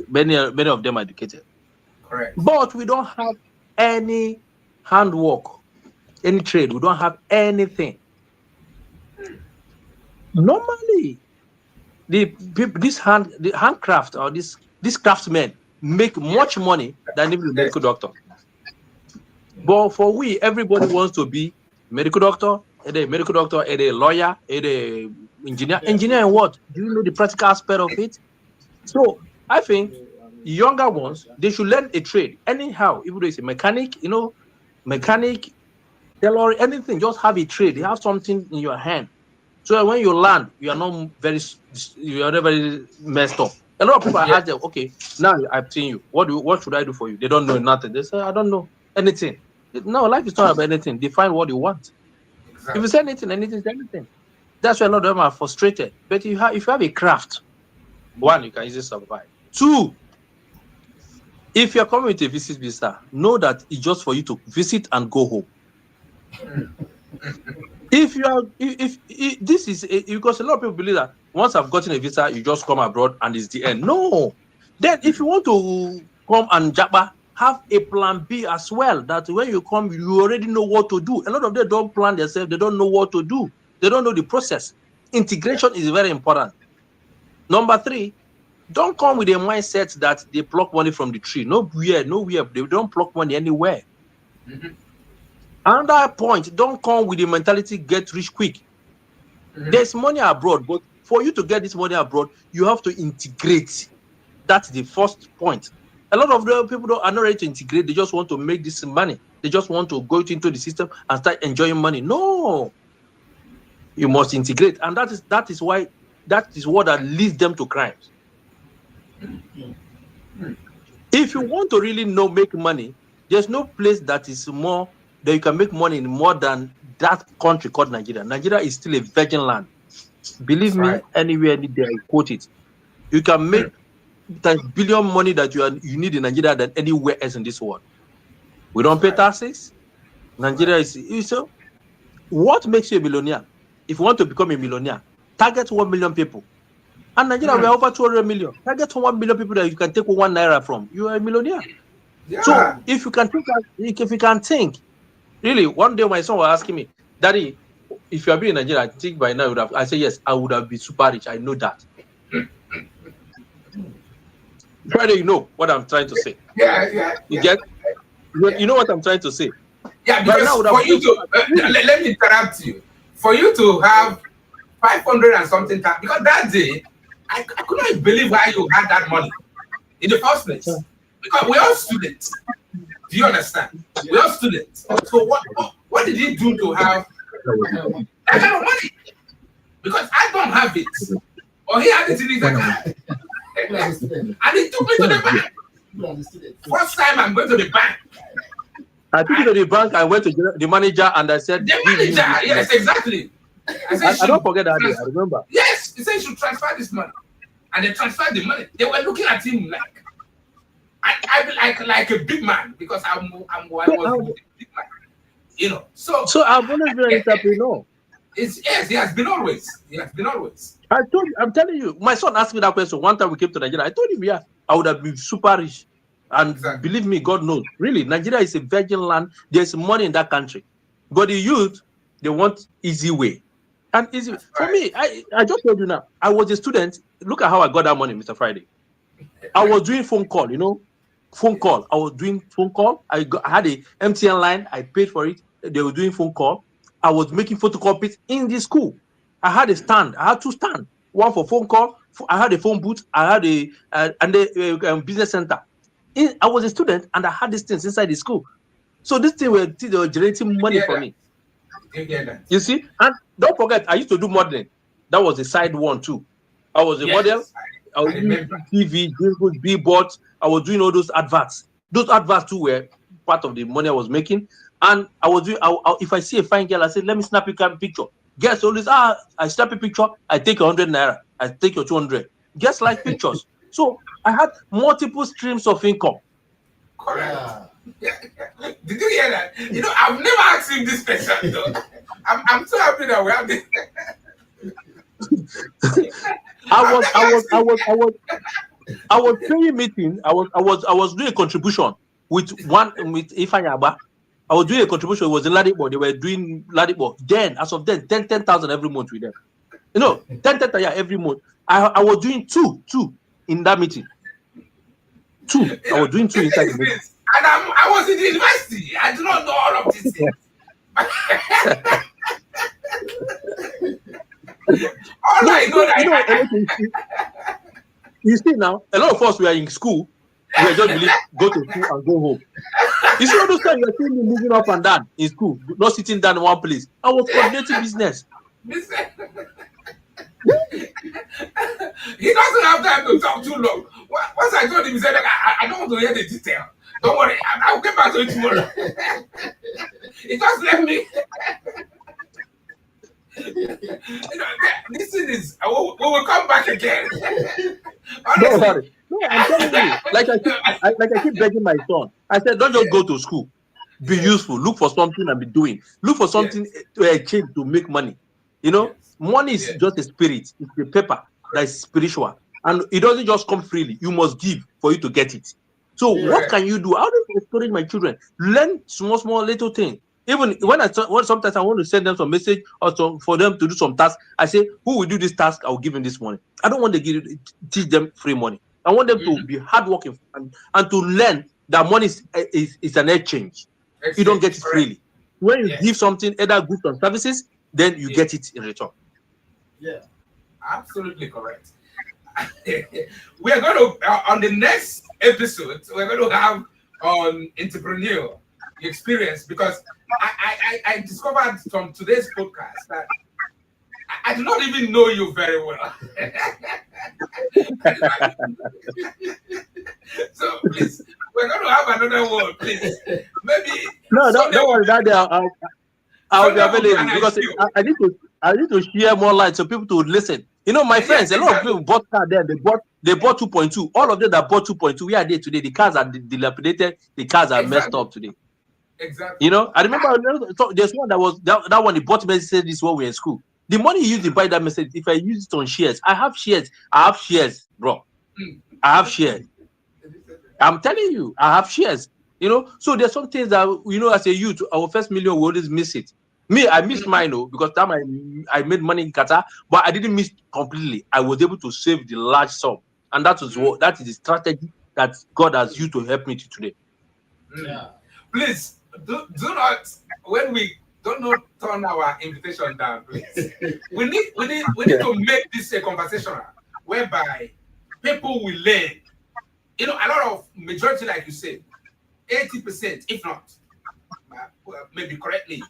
many of them are educated. Correct. But we don't have any handwork, any trade. We don't have anything. Normally, the handcraft or these craftsmen make much money than even a medical doctor. But for everybody wants to be medical doctor, a medical doctor, a lawyer, a engineer. Engineer in what? Do you know the practical aspect of it? So I think younger ones, they should learn a trade anyhow. Even though it's a mechanic, tailor, anything, just have a trade. You have something in your hand. So that when you land, you are not very messed up. A lot of people ask them, okay, now I've seen you. What should I do for you? They don't know nothing. They say, I don't know anything. No, life is not about anything. Define what you want. Exactly. If you say anything is anything. That's why a lot of them are frustrated. But if you have a craft, one, you can easily survive. Two, if you're coming with a visit visa, know that it's just for you to visit and go home. If this is because a lot of people believe that once I've gotten a visa, you just come abroad and it's the end. No. Then if you want to come and jabba, have a plan B as well. That when you come, you already know what to do. A lot of them don't plan themselves. They don't know what to do. They don't know the process. Integration is very important. Number three, don't come with a mindset that they pluck money from the tree. Nowhere. They don't pluck money anywhere. Mm-hmm. Another point, don't come with the mentality get rich quick. Mm-hmm. There's money abroad, but for you to get this money abroad, you have to integrate. That's the first point. A lot of the people are not ready to integrate. They just want to make this money. They just want to go into the system and start enjoying money. No, you must integrate, and that is what leads them to crimes. Mm-hmm. If you want to really make money, there's no place that is more that you can make money in more than that country called Nigeria. Nigeria is still a virgin land. Believe me, anywhere any day I quote it. You can make times billion money that you need in Nigeria than anywhere else in this world. We don't pay taxes. Nigeria is so. What makes you a millionaire? If you want to become a millionaire, target 1 million people. And Nigeria, we are over 200 million. Target 1 million people that you can take 1 naira from. You are a millionaire. Yeah. So if you can think, really, one day my son was asking me, Daddy, if you have been in Nigeria, I think by now I say yes, I would have been super rich. I know that. Friday, you know what I'm trying to say. Yeah. You know what I'm trying to say. Yeah, because for you to let me interrupt you. For you to have 500 and something, because that day I couldn't believe why you had that money in the first place. Because we're all students. Do you understand? We're all students. So what did he do to have that kind of money? Because I don't have it. Or he had it in his account. And he took me to the bank. First time I'm going to the bank. I took you to the bank. I went to the manager and I said, the manager, yes, exactly. I don't forget that day. I remember. Yes, he said you should transfer this money. And they transferred the money. They were looking at him like like a big man because I was a big man. So I've always been an entrepreneur. It's yes, he has been always. He has been always. I'm telling you, my son asked me that question one time we came to Nigeria. I told him, yeah, I would have been super rich. And Exactly. believe me, God knows, really, Nigeria is a virgin land. There's money in that country. But the youth, they want easy way. And easy That's for right. me, I just told you now, I was a student. Look at how I got that money, Mr. Friday. I was doing phone call, phone call. I was doing phone call. I had a MTN line. I paid for it. They were doing phone call. I was making photocopies in the school. I had a stand. I had two stands. One for phone call. I had a phone booth. I had a business center. I was a student and I had these things inside the school. So this thing they were generating money for me. You hear that? You see? And don't forget, I used to do modeling. That was a side one too. I was a model. I was doing TV, billboards. I was doing all those adverts. Those adverts too were part of the money I was making. And I was doing. If I see a fine girl, I say, "Let me snap a picture." Guess always, I snap a picture. I take 100 naira. I take your 200. Guess like pictures. So I had multiple streams of income. Correct. Yeah. Did you hear that? I've never asked him this question though. I'm so happy that we have this. I was paying meeting. I was doing a contribution with Ifanyaba. I was doing a contribution. It was in Ladipo. They were doing Ladipo. Then, as of then, 10,000 every month with them. 10,000 every month. I was doing two in that meeting. Two. I was doing two inside the meeting. And I was in the university. I do not know all of these things. All I know that you see now, a lot of us were in school. We were just go to school and go home. You see all those times you're seeing me moving up and down in school, not sitting down in one place. I was coordinating business. He doesn't have time to talk too long. Once I told him, he said, I don't want to hear the detail. Don't worry, I'll get back to it tomorrow. He just left me. This thing is, we will come back again. Don't worry. No, I'm telling you, like I keep begging my son. I said, don't just go to school. Be useful. Look for something and be doing. Look for something to exchange to make money. Money is just a spirit. It's a paper that is spiritual. And it doesn't just come freely. You must give for you to get it. So what can you do? How do I encourage my children? Learn small little things. Even when sometimes I want to send them some message or for them to do some task, I say, who will do this task? I will give him this money. I don't want to teach them free money. I want them to be hardworking and to learn that money is an exchange. You don't get it freely. When you give something, either goods or services, then you get it in return. Yeah, absolutely correct. We're going to, on the next episode, we're going to have on entrepreneur experience, because I discovered from today's podcast that I do not even know you very well. So please, we're going to have another one, please. Maybe. No, don't worry. That I'll be available, because I need to share more light so people to listen. My friends, a lot of people bought car there. They bought 2.2. All of them that bought 2.2, we are there today. The cars are dilapidated. The cars are messed up today. Exactly. I remember there's one that one he bought message this when we were in school. The money you used to buy that message, if I use it on shares, I have shares, bro. I have shares. I'm telling you, I have shares. So there's some things that as a youth, our first million we always miss it. Me, I missed mine because time I made money in Qatar, but I didn't miss completely. I was able to save the large sum, and that is the strategy that God has used to help me to today. Yeah. Please do not, when we don't not turn our invitation down, please. We need to make this a conversation whereby people will learn. A lot of majority, like you said, 80%, if not, maybe correctly,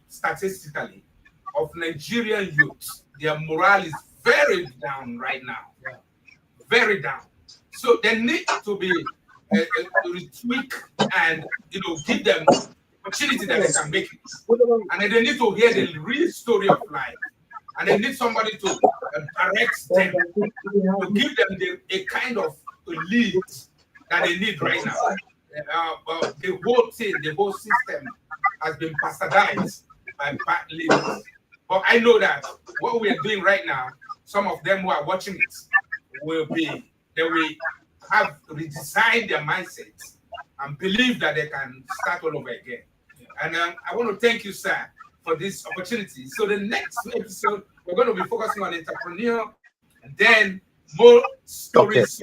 statistically, of Nigerian youths, their morale is very down right now. Yeah. Very down. So they need to be retweak and give them opportunity that they can make it. And then they need to hear the real story of life. And they need somebody to direct them, to give them a kind of lead that they need right now. The whole thing, the whole system has been bastardized by bad leaders. But I know that what we are doing right now, some of them who are watching it they will have redesigned their mindsets and believe that they can start all over again. And I want to thank you, sir, for this opportunity. So the next episode, we're going to be focusing on entrepreneur and then more stories,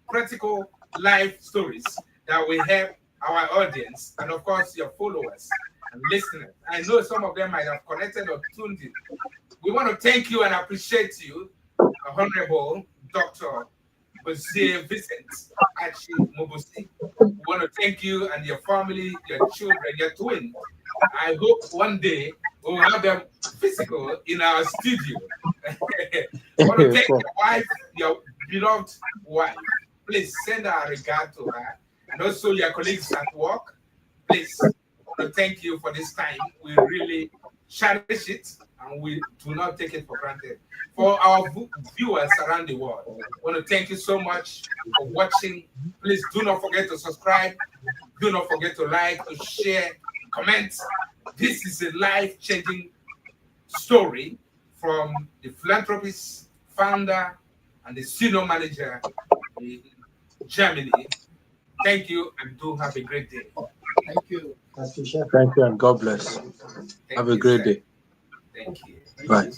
practical life stories that will help our audience and, of course, your followers and listeners. I know some of them might have connected or tuned in. We want to thank you and appreciate you, Honorable Dr. Gozie Vincent Achi-Mobosi. We want to thank you and your family, your children, your twin. I hope one day we'll have them physical in our studio. I want to thank your wife, your beloved wife. Please send our regard to her. And also your colleagues at work. Please, I want to thank you for this time. We really cherish it and we do not take it for granted. For our viewers around the world, I want to thank you so much for watching. Please do not forget to subscribe. Do not forget to like, to share, comment. This is a life-changing story from the philanthropist, founder, and the senior manager in Germany. Thank you and do have a great day. Thank you. Thank you and God bless. Have a great day. Thank you. Bye.